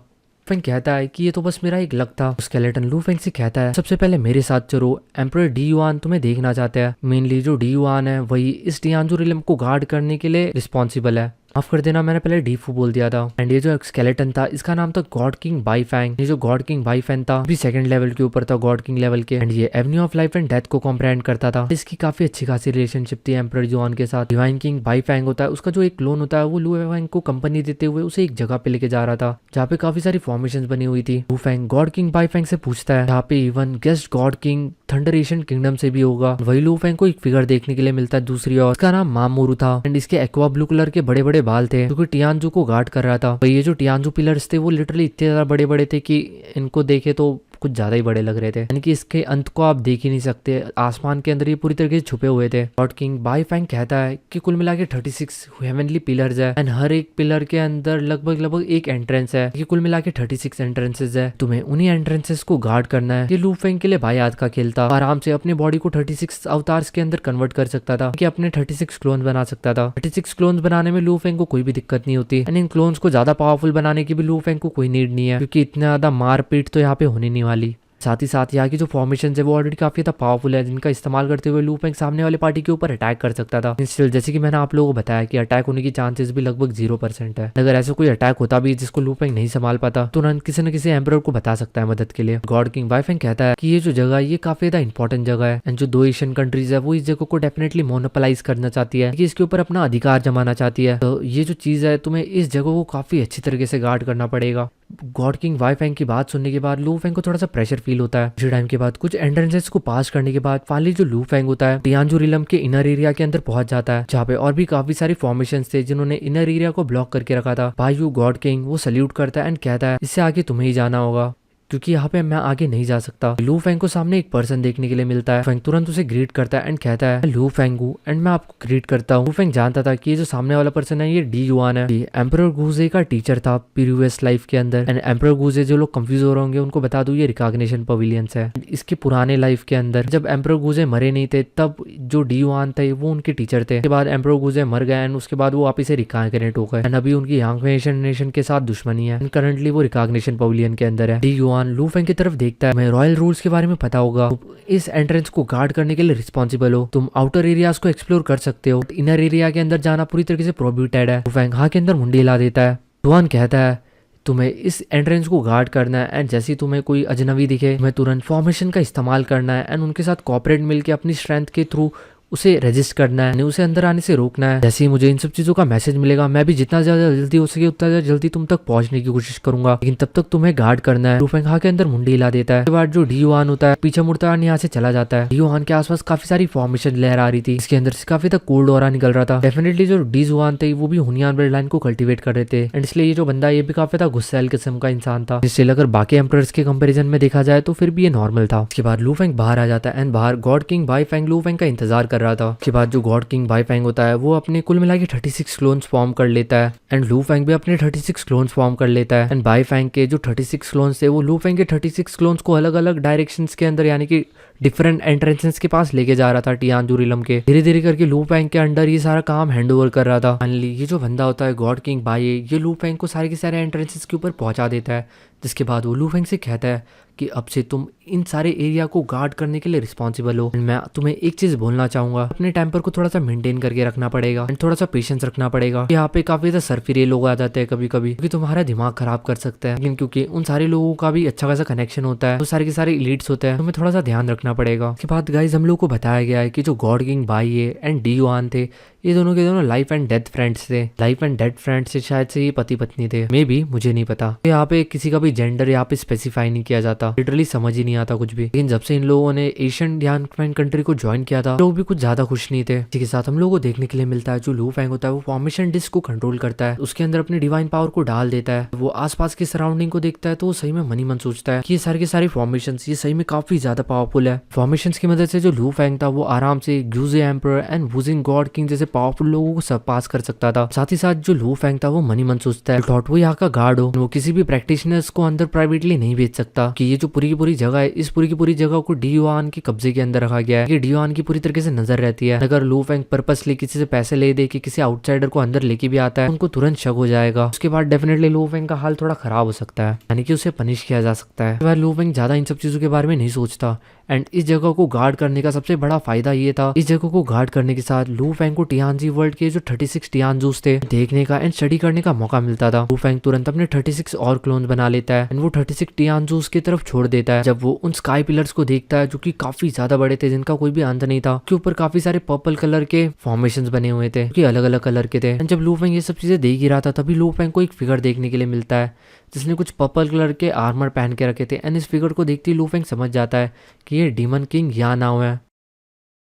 फैंग कहता है कि ये तो बस मेरा एक लक था। स्केलेटन लू फैंग से कहता है सबसे पहले मेरे साथ चलो, एम्परर डी युआन तुम्हें देखना चाहते हैं। मेनली जो डी युआन है वही इस टियानजू रिलम को गार्ड करने के लिए रिस्पॉन्सिबल है। माफ कर देना मैंने पहले डी फू बोल दिया था। एंड ये जो स्केलेटन था इसका नाम था गॉड किंग बाई फैंग। ये जो गॉड किंग बाई फैंग था भी सेकंड लेवल के ऊपर था गॉड किंग लेवल के एंड ये Avenue of life and death को कॉम्प्रहेंड करता था। इसकी काफी अच्छी खासी रिलेशनशिप थी एम्परर जुआन के साथ। डिवाइन किंग बाई फैंग होता है उसका जो एक क्लोन होता है वो लू फैंग को कंपनी देते हुए उसे एक जगह पे लेके जा रहा था जहाँ पे काफी सारी फॉर्मेशन बनी हुई थी। Lu Fang god king Bai Fang से पूछता है यहाँ पे even guest god king thunder Asian kingdom से भी होगा। वही लू फैंग को एक फिगर देखने के लिए मिलता है दूसरी ओर, इसका नाम मामोरू था एंड इसके एक्वा ब्लू कलर के बड़े बड़े बाल थे जो कि टियानजू को गार्ड कर रहा था। ये जो टियानजू पिलर्स थे वो लिटरली इतने ज्यादा बड़े बड़े थे कि इनको देखे तो कुछ ज्यादा ही बड़े लग रहे थे, यानी कि इसके अंत को आप देख ही नहीं सकते। आसमान के अंदर ये पूरी तरीके से छुपे हुए थे। गॉड किंग बाई फैंग कहता है कि कुल मिला के 36 हेवनली पिलर्स है एंड हर एक पिलर के अंदर लगभग एक एंट्रेंस है। ये कुल मिला के 36 एंट्रेंसेस है। तुम्हें उन्हीं एंट्रेंसेस को गार्ड करना है। ये लू फैंग के लिए भाई याद का खेल था। आराम से अपने बॉडी को 36 अवतार्स के अंदर कन्वर्ट कर सकता था कि अपने 36 क्लोन बना सकता था। 36 क्लोन बनाने में लू फैंग को कोई भी दिक्कत नहीं होती एंड इन क्लोन्स को ज्यादा पावरफुल बनाने की भी लू फैंग को कोई नीड नहीं है, क्योंकि इतना ज्यादा मारपीट तो यहाँ पे होने नहीं वाली। साथ ही साथ यहाँ की जो फॉर्मेशन है वो ऑलरेडी काफी ज्यादा पावरफुल है, जिनका इस्तेमाल करते हुए लू फैंग सामने वाले पार्टी के ऊपर अटैक कर सकता था। स्टिल जैसे कि मैंने आप लोगों को बताया कि अटैक होने की चांसेस भी लगभग 0% है। अगर ऐसा कोई अटैक होता भी जिसको लू फैंग नहीं संभाल पाता तो किसी न किसी एम्परर को बता सकता है मदद के लिए। गॉड किंग बाई फैंग कहता है कि ये जो जगह ये काफी ज्यादा इंपॉर्टेंट जगह है एंड जो 2 एशियन कंट्रीज है वो इस जगह को डेफिनेटली मोनोपोलाइज करना चाहती है, कि इसके ऊपर अपना अधिकार जमाना चाहती है। तो ये जो चीज है तुम्हें इस जगह को काफी अच्छी तरीके से गार्ड करना पड़ेगा। गॉड किंग बाई फैंग की बात सुनने के बाद लू फैंग को थोड़ा सा प्रेशर फील होता है। कुछ टाइम के बाद कुछ एंट्रेंसेस को पास करने के बाद फाइनली जो लू फैंग होता है टियानजू रिलम के इनर एरिया के अंदर पहुंच जाता है, जहाँ पे और भी काफी सारी फॉर्मेशन थे जिन्होंने इनर एरिया को ब्लॉक करके रखा था। भाई यू गॉड किंग वो सल्यूट करता है एंड कहता है इससे आगे तुम्हें ही जाना होगा। क्योंकि यहाँ पे मैं आगे नहीं जा सकता। लू फेंग को सामने एक पर्सन देखने के लिए मिलता है। फेंग तुरंत उसे ग्रीट करता है एंड कहता है लू फेंग हूँ एंड मैं आपको ग्रीट करता हूँ। लू फेंग जानता था कि ये जो सामने वाला पर्सन है ये डी युआन है, ये एम्परर गुजे का टीचर था प्रीवियस लाइफ के अंदर। एंड एम्परर गुजे, जो लोग कंफ्यूज हो रहे होंगे उनको बता दूं, ये रिकॉग्निशन पवेलियंस है। इसके पुराने लाइफ के अंदर जब एम्परर गुजे मरे नहीं थे तब जो डी युआन थे वो उनके टीचर थे। उसके बाद एम्परर गुजे मर गए एंड उसके बाद वो वापिस से रिकॉग्नेट हो गए एंड अभी उनकी यांग नेशन के साथ दुश्मनी है। करंटली वो रिकॉग्निशन पवेलियन के अंदर है। डी युआन लू फेंग की तरफ देखता है, मैं रॉयल रूल्स के बारे में पता होगा, इस एंट्रेंस को गार्ड करने के लिए रिस्पॉन्सिबल हो, तुम आउटर एरियाज को एक्सप्लोर कर सकते हो, इनर एरिया के अंदर जाना पूरी तरीके से प्रोहिबिटेड है। लू फेंग हाँ के अंदर मुंडी हिला देता है। युआन कहता है तुम्हें इस एंट्रेंस को गार्ड करना है एंड जैसे ही तुम्हें कोई अजनबी दिखे तुम्हें तुरंत फॉर्मेशन का इस्तेमाल करना है एंड उनके साथ कोऑपरेट मिलकर अपनी स्ट्रेंथ के थ्रू उसे रजिस्ट करना है, उसे अंदर आने से रोकना है। जैसे ही मुझे इन सब चीजों का मैसेज मिलेगा मैं भी जितना ज्यादा जल्दी हो सके उतना ज्यादा जल्दी तुम तक पहुंचने की कोशिश करूंगा, लेकिन तब तक तुम्हें गार्ड करना है। लू फेंग हाँ के अंदर मुंडी हिला देता है। उसके बाद जो डी युआन होता है पीछे मुड़ता है, यहाँ से चला जाता है। डी युआन के आसपास काफी सारी फॉर्मेशन लहर आ रही थी, इसके अंदर से काफी तक कोल्ड ऑरा निकल रहा था। डेफिनेटली जो डी युआन थे वो भी हुनियान ब्लड लाइन को कल्टिवेट कर रहे थे एंड इसलिए ये जो बंदा ये भी काफी था गुस्सैल किस्म का इंसान था, जिससे अगर बाकी एम्परर्स के कंपेरिजन में देखा जाए तो फिर भी ये नॉर्मल था। उसके बाद लू फेंग बाहर आ जाता है एंड बाहर गॉड किंग बाई फेंग लू फेंग का इंतजार कर रहा था। उसके बाद जो गॉड किंग बाई फेंग होता है वो अपने कुल मिला के 36 क्लोन्स फॉर्म कर लेता है एंड लू फेंग भी अपने 36 क्लोन्स फॉर्म कर लेता है एंड बाई फेंग के जो 36 क्लोन्स थे वो लू फेंग के 36 क्लोन्स को अलग अलग डायरेक्शंस के अंदर यानी कि डिफरेंट एंट्रेंसेस के पास लेके जा रहा था टियानजू रिलम के। धीरे धीरे करके लू फेंग के अंडर ये सारा काम हैंड ओवर कर रहा था। फाइनली ये जो बंदा होता है गॉड किंग बाई ये लू फेंग को सारे के सारे एंट्रेंसेस के ऊपर पहुंचा देता है, जिसके बाद वो लू फेंग से कहता है कि अब से तुम इन सारे एरिया को गार्ड करने के लिए रिस्पॉन्सिबल हो। मैं तुम्हें एक चीज बोलना चाहूंगा, अपने टेम्पर को थोड़ा सा मेंटेन करके रखना पड़ेगा एंड थोड़ा सा पेशेंस रखना पड़ेगा। यहाँ पे काफी ज्यादा सरफिरे लोग आ जाते हैं कभी कभी क्योंकि तुम्हारा दिमाग खराब कर सकते हैं, लेकिन क्योंकि उन सारे लोगों का भी अच्छा खासा कनेक्शन होता है, वो सारे के सारे इलीट्स होते हैं, तुम्हें थोड़ा सा ध्यान रखना पड़ेगा। उसके बाद गाइज हम लोग को बताया गया है कि जो गॉड किंग बाई है एंड डी युआन थे ये दोनों के दोनों लाइफ एंड डेथ फ्रेंड्स थे। लाइफ एंड डेथ फ्रेंड्स से शायद से ये पति पत्नी थे, मे बी, मुझे नहीं पता। यहाँ पे किसी का भी जेंडर यहाँ पे स्पेसिफाई नहीं किया जाता, लिटरली समझ ही नहीं आता कुछ भी। लेकिन जब से इन लोगों ने एशियन ध्यान कंट्री को ज्वाइन किया था लोग भी कुछ ज्यादा खुश नहीं थे। इसी के साथ हम लोग को देखने के लिए मिलता है जो लू फेंग होता है वो फॉर्मेशन डिस्क को कंट्रोल करता है, उसके अंदर अपनी डिवाइन पावर को डाल देता है। वो आसपास की सराउंडिंग को देखता है तो वो सही में मनी मन सोचता है कि ये सारे के सारे फॉर्मेशन ये सही में काफी ज्यादा पावरफुल है। फॉर्मेशन की मदद से जो लू फेंग था वो आराम से ग्यूजे emperor and Wujing god king जैसे पावरफुल लोगों को पास कर सकता था। साथ ही साथ जो लू फेंग था वो मनी मन सोचता है थॉट वो यहाँ का गार्ड हो, वो किसी भी प्रैक्टिशनर्स को अंदर प्राइवेटली नहीं भेज सकता कि ये जो पूरी की पूरी जगह है इस पूरी की पूरी जगह को डी युआन के कब्जे के अंदर रखा गया है, कि डी युआन की पूरी तरीके से नजर रहती है। अगर लू फेंग पर्पसली किसी से पैसे ले दे कि किसी आउटसाइडर को अंदर लेके भी आता है उनको तुरंत शक हो जाएगा। उसके बाद डेफिनेटली लू फेंग का हाल थोड़ा खराब हो सकता है, यानी कि उसे पनिश किया जा सकता है। लू फेंग ज्यादा इन सब चीजों के बारे में नहीं सोचता एंड इस जगह को गार्ड करने का सबसे बड़ा फायदा ये था, इस जगह को गार्ड करने के साथ लू फेंग को टियानजी वर्ल्ड के जो 36 टियानजूस थे देखने का एंड स्टडी करने का मौका मिलता था। लू फेंग तुरंत अपने 36 और क्लोन बना लेता है एंड वो 36 टियानजूस की तरफ छोड़ देता है। जब वो उन स्काई पिलर्स को देखता है जो कि काफी ज्यादा बड़े थे, जिनका कोई भी अंत नहीं था, के ऊपर काफी सारे पर्पल कलर के फॉर्मेशंस बने हुए थे जो अलग अलग कलर के थे। एंड जब लू फेंग ये सब चीजें देख ही रहा था तभी लू फेंग को एक फिगर देखने के लिए मिलता है जिसने कुछ पर्पल कलर के आर्मर पहन के रखे थे एंड इस फिगर को देखते ही लू फेंग समझ जाता है कि ये डीमन किंग या नाउ है।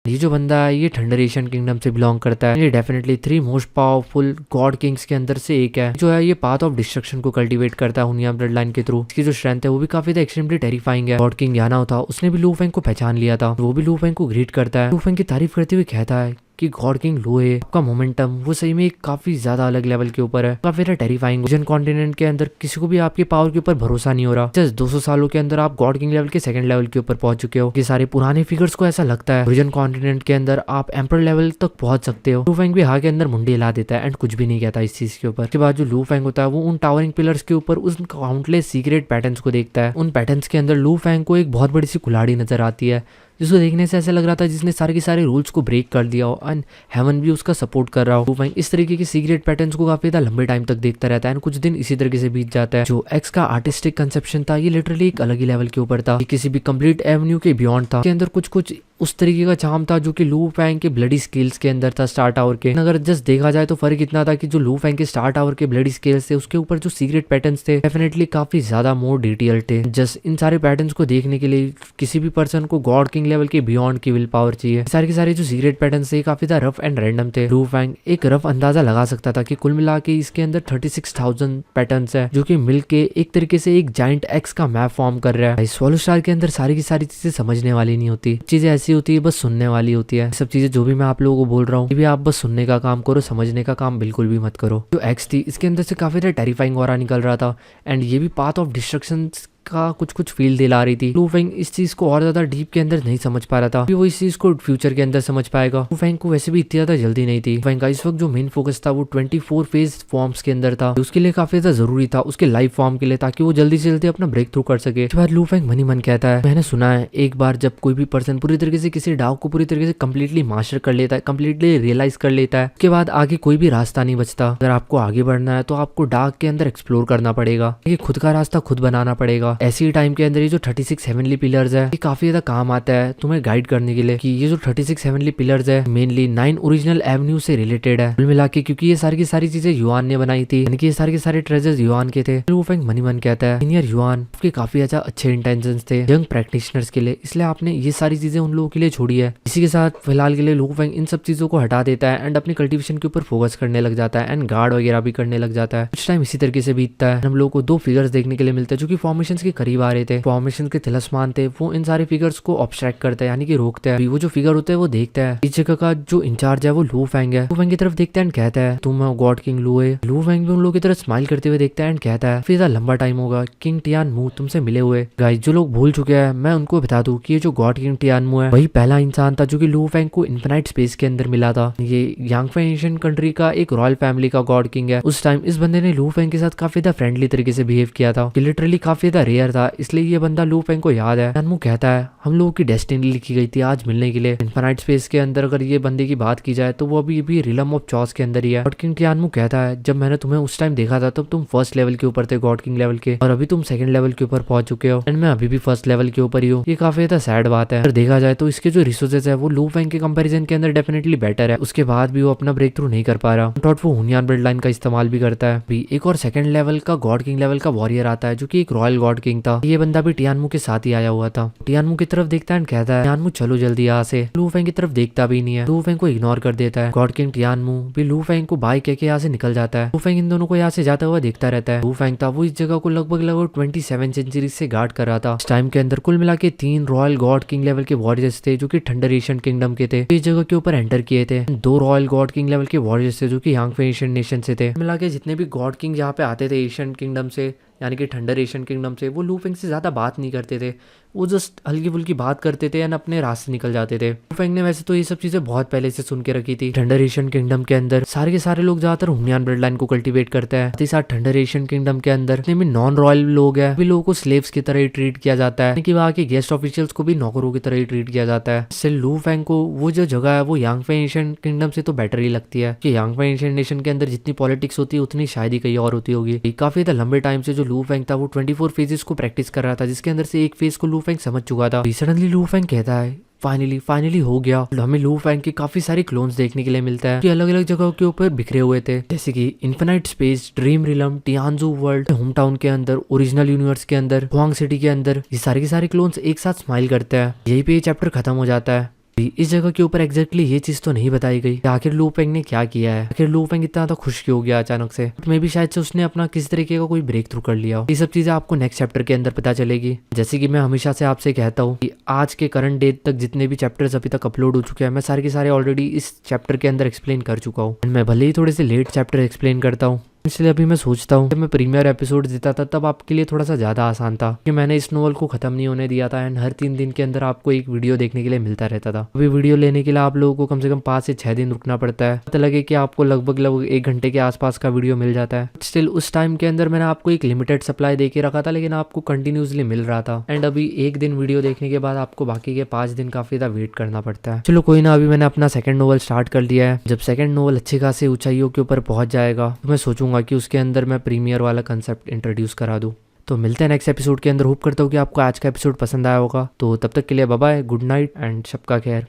ये जो बंदा है ये थंडर एशियन किंगडम से बिलोंग करता है, ये definitely 3 most powerful God Kings के अंदर से एक है, जो है ये पाथ ऑफ डिस्ट्रक्शन को कल्टीवेट करता है हुनिया ब्लड लाइन के थ्रू। इसकी जो स्ट्रेंथ है वो भी काफी एक्सट्रीमली टेरिफाइंग है। गॉड किंग याना था उसने भी लू फेंग को पहचान लिया था, वो भी लू फेंग को ग्रीट करता है। लू फेंग की तारीफ करते हुए कहता है कि गॉड किंग लो है, आपका मोमेंटम वो सही में काफी ज्यादा अलग लेवल के ऊपर है, काफी टेरिफाइंग। ओरिजिन कॉन्टिनेंट के अंदर किसी को भी आपके पावर के ऊपर भरोसा नहीं हो रहा। जस्ट 200 सालों के अंदर आप गॉड किंग लेवल के सेकंड लेवल के ऊपर पहुंच चुके हो। ये सारे पुराने फिगर्स को ऐसा लगता है ओरिजिन कॉन्टिनेंट के अंदर आप एम्पर लेवल तक पहुंच सकते हो। लू फेंग भी हाँ के अंदर मुंडी हिला देता है एंड कुछ भी नहीं कहता इस चीज के ऊपर। उसके बाद जो लू फेंग होता है वो उन टावरिंग पिलर्स के ऊपर उस काउंटलेस सीक्रेट पैटर्न्स को देखता है। उन पैटर्न्स के अंदर लू फेंग को एक बहुत बड़ी सी कुल्हाड़ी नजर आती है जिसको देखने से ऐसा लग रहा था जिसने सारे के सारे रूल्स को ब्रेक कर दिया हो एंड हेवन भी उसका सपोर्ट कर रहा हो। लू फेंग इस तरीके के सीक्रेट पैटर्न्स को काफी ज्यादा लंबे टाइम तक देखता रहता है एंड कुछ दिन इसी तरीके से बीत जाता है। जो एक्स का आर्टिस्टिक कंसेप्शन था ये लिटरली एक अलग ही लेवल के ऊपर था, किसी भी कंप्लीट एवेन्यू के बियॉन्ड था। इसके अंदर कुछ उस तरीके का चार्म था जो कि लू फैंग के ब्लडी स्केल्स के अंदर था स्टार टावर के। अगर जस्ट देखा जाए तो फर्क इतना था कि जो लू फैंग के स्टार टावर के ब्लडी स्केल्स थे उसके ऊपर जो सीक्रेट पैटर्न्स थे डेफिनेटली काफी ज्यादा मोर डिटेल थे। जस्ट इन सारे पैटर्न्स को देखने के लिए किसी भी पर्सन को गॉड किंग लेवल के बियॉन्ड की विल पावर चाहिए। सारे के सारे जो सीक्रेट पैटर्न्स थे काफी ज्यादा रफ एंड रैंडम थे। लू फैंग एक रफ अंदाजा लगा सकता था कि कुल मिला के इसके अंदर 36,000 पैटर्न्स है जो कि मिलके एक तरीके से एक जाइंट एक्स का मैप फॉर्म कर रहा है। स्वॉलो स्टार के अंदर सारी की सारी चीजें समझने वाली नहीं होती, चीजें ऐसी होती है बस सुनने वाली होती है। सब चीजें जो भी मैं आप लोगों को बोल रहा हूँ भी आप बस सुनने का काम करो, समझने का काम बिल्कुल भी मत करो। जो एक्स थी इसके अंदर से काफी ज्यादा टेरिफाइंग ऑरा निकल रहा था एंड ये भी पाथ ऑफ डिस्ट्रक्शन का कुछ फील दिला रही थी। लू फैंग इस चीज को और ज्यादा डीप के अंदर नहीं समझ पा रहा था, वो इस चीज को फ्यूचर के अंदर समझ पाएगा। लू फैंग को वैसे भी इतनी ज्यादा जल्दी नहीं थी। फैंग का इस वक्त जो मेन फोकस था वो 24 फेज फॉर्म्स के अंदर था, उसके लिए काफी ज्यादा जरूरी था उसके लाइव फॉर्म के लिए, ताकि वो जल्दी से जल्दी अपना ब्रेक थ्रू कर सके। उसके बाद लू फैंग मन ही मन कहता है, मैंने सुना है एक बार जब कोई भी पर्सन पूरी तरीके से किसी डाव को पूरी तरीके से कम्प्लीटली मास्टर कर लेता है, कम्प्लीटली रियलाइज कर लेता है, उसके बाद आगे कोई भी रास्ता नहीं बचता। अगर आपको आगे बढ़ना है तो आपको डार्क के अंदर एक्सप्लोर करना पड़ेगा, खुद का रास्ता खुद बनाना पड़ेगा। ऐसी ही टाइम के अंदर ये जो 36 हेवनली पिलर्स है ये काफी ज्यादा काम आता है तुम्हें गाइड करने के लिए कि ये जो 36 हेवनली पिलर्स है मेनली 9 ओरिजिनल एवेन्यू से रिलेटेड है। कुल मिला के क्योंकि ये सारी की सारी चीजें युआन ने बनाई थी, यानी कि ये सारे के सारे ट्रेजर्स युआन के थे। लू फैंग मनी मन कहता है सीनियर युआन आपके काफी ज्यादा अच्छे इंटेंशंस थे यंग प्रैक्टिशनर्स के लिए, इसलिए आपने ये सारी चीजें उन लोगों के लिए छोड़ी है। इसी के साथ फिलहाल के लिए लू फैंग इन सब चीजों को हटा देता है एंड अपनी कल्टिवेशन के ऊपर फोकस करने लग जाता है एंड गार्ड वगैरह भी करने लग जाता है। कुछ टाइम इसी तरीके से बीतता है। हम लोगों को 2 फिगर्स देखने के लिए मिलते हैं जो कि फॉर्मेशन के करीब आ रहे थे। फॉर्मेशन के तिलस्मान थे वो इन सारे फिगर्स को ऑब्स्ट्रैक्ट करता है यानी कि रोकता है। वो जो फिगर होता है वो देखता है, इस जगह का जो इंचार्ज है वो लू फैंग है। लू फैंग की तरफ देखता है एंड कहता है तुम गॉड किंग लू है। लू फैंग भी उन लोगों की तरफ स्माइल करते हुए देखता है एंड कहता है फिर लंबा टाइम होगा किंग टियानमू तुमसे मिले हुए। गाइस जो लोग भूल चुके हैं मैं उनको बता दूं कि ये जो गॉड किंग टियानमू है वही पहला इंसान था जो कि लू फैंग को इन्फिनाइट स्पेस के अंदर मिला था। ये यांगफे एशियन कंट्री का एक रॉयल फैमिली का गॉड किंग है। उस टाइम इस बंदे ने लू फैंग के साथ काफी ज्यादा फ्रेंडली तरीके से बिहेव किया था, लिटरली काफी ज्यादा रेयर था, इसलिए ये बंदा लू फैंग को याद है। टियानमू कहता है हम लोगों की डेस्टिनी लिखी गई थी आज मिलने के लिए इन्फिनाइट स्पेस के अंदर। अगर ये बंदे की बात की जाए तो वो अभी भी रिलम ऑफ चॉस के अंदर ही है। गॉड किंग टियानमू कहता है जब मैंने तुम्हें उस टाइम देखा था तब तुम फर्स्ट लेवल के ऊपर थे गॉड किंग लेवल के, और अभी तुम सेकंड लेवल के ऊपर पहुंच चुके हो एंड मैं अभी भी फर्स्ट लेवल के ऊपर ही हूँ। ये काफी ज्यादा सैड बात है। अगर देखा जाए तो इसके जो रिसोर्सेज है वो लू फैंग के कंपैरिजन के अंदर डेफिनेटली बेटर है, उसके बाद भी वो अपना ब्रेक थ्रू नहीं कर पा रहा। टॉट वो हुनियान ब्लड लाइन का इस्तेमाल भी करता है। भी एक और सेकंड लेवल का गॉड किंग लेवल का वॉरियर आता है जो कि एक रॉयल गॉड किंग था। ये बंदा भी टियानमू के साथ ही आया हुआ था। टियानमू की तरफ देखता है कहता है टियानमू चलो जल्दी यहाँ से। लू फैंग की तरफ देखता भी नहीं है, लू फैंग को इग्नोर कर देता है। गॉड किंग टियानमू भी लू फैंग को बाय कह के यहाँ से निकल जाता है। लू फैंग इन दोनों को यहाँ से जाता हुआ देखता रहता है। लू फैंग था वो इस जगह को लगभग 27 सेंचुरी से गार्ड कर रहा था। इस टाइम के अंदर कुल मिला के 3 रॉयल गॉड किंग लेवल के वॉरियर्स थे जो कि थंडर एशियन किंगडम के थे, इस जगह के ऊपर एंटर किए थे। 2 रॉयल गॉड किंग लेवल के वॉरियर्स थे जो कि यांगफे एशियन नेशन से थे। मिला के जितने भी गॉड किंग यहाँ पे आते थे एशियन किंगडम से यानी कि थंडर एशियन किंगडम से, वो लू फैंग से ज्यादा बात नहीं करते थे, वो जस्ट हल्की फुल्की बात करते थे एंड अपने रास्ते निकल जाते थे। लू फैंग ने वैसे तो ये सब चीजें बहुत पहले से सुन के रखी थी। थंडर एशियन किंगडम के अंदर सारे के सारे लोग ज्यादातर हुनियान ब्लड लाइन को कल्टीवेट करते हैं। साथ ही साथ थंडर एशियन किंगडम के अंदर जितने भी नॉन रॉयल लोग हैं भी लोगों को स्लेव्स की तरह ही ट्रीट किया जाता है, कि वहाँ के गेस्ट ऑफिशियल्स को भी नौकरों की तरह ही ट्रीट किया जाता है। इससे लू फैंग को वो जो जगह है वो यांगफे एशियन किंगडम से तो बेटर ही लगती है कि यांगफे एशियन नेशन के अंदर जितनी पॉलिटिक्स होती है उतनी शायद ही कहीं और होती होगी। काफी लंबे टाइम से जो लू फैंग था वो 24 फेजेस को प्रैक्टिस कर रहा था, जिसके अंदर से एक फेज को लू फैंग समझ चुका था। सडनली लू फैंग कहता है फाइनली हो गया। हमें लू फैंग के काफी सारे क्लोन्स देखने के लिए मिलता है कि अलग अलग जगहों के ऊपर बिखरे हुए थे, जैसे कि infinite space, dream realm, Tianzhu world, home town के अंदर, ओरिजिनल यूनिवर्स के अंदर, हुआंग सिटी के अंदर। ये सारे के सारे क्लोन्स एक साथ स्माइल करते हैं। यही पे ये चैप्टर खत्म हो जाता है। इस जगह के ऊपर एग्जैक्टली ये चीज तो नहीं बताई गई कि आखिर लू फैंग ने क्या किया है, आखिर लू फैंग इतना तो खुश क्यों हो गया अचानक से। मे भी शायद से उसने अपना किस तरीके का कोई ब्रेक थ्रू कर लिया हो। ये सब चीजें आपको नेक्स्ट चैप्टर के अंदर पता चलेगी। जैसे कि मैं हमेशा से आपसे कहता हूँ कि आज के करंट डेट तक जितने भी चैप्टर्स अभी तक अपलोड हो चुके हैं मैं सारे के सारे ऑलरेडी इस चैप्टर के अंदर एक्सप्लेन कर चुका हूँ। मैं भले ही थोड़े से लेट चैप्टर एक्सप्लेन करता हूँ, इसलिए अभी मैं सोचता हूँ जब मैं प्रीमियर एपिसोड देता था तब आपके लिए थोड़ा सा ज़्यादा आसान था कि मैंने इस नोवेल को ख़त्म नहीं होने दिया था एंड हर 3 दिन के अंदर आपको एक वीडियो देखने के लिए मिलता रहता था। अभी वीडियो लेने के लिए आप लोगों को कम से कम 5 से 6 दिन रुकना पड़ता है, पता लगे कि आपको लगभग 1 घंटे के आसपास का वीडियो मिल जाता है। स्टिल उस टाइम के अंदर मैंने आपको एक लिमिटेड सप्लाई दे के रखा था, लेकिन आपको कंटिन्यूसली मिल रहा था एंड अभी 1 दिन वीडियो देखने के बाद आपको बाकी के 5 दिन काफ़ी ज़्यादा वेट करना पड़ता है। चलो कोई ना, अभी मैंने अपना सेकंड नोवेल स्टार्ट कर लिया है। जब सेकंड नोवेल अच्छी खासी ऊंचाइयों के ऊपर पहुंच जाएगा तो मैं सोचूंगा कि उसके अंदर मैं प्रीमियर वाला कंसेप्ट इंट्रोड्यूस करा दूं। तो मिलते हैं नेक्स्ट एपिसोड के अंदर। होप करता हूँ कि आपको आज का एपिसोड पसंद आया होगा। तो तब तक के लिए bye bye, good night and सबका खैर।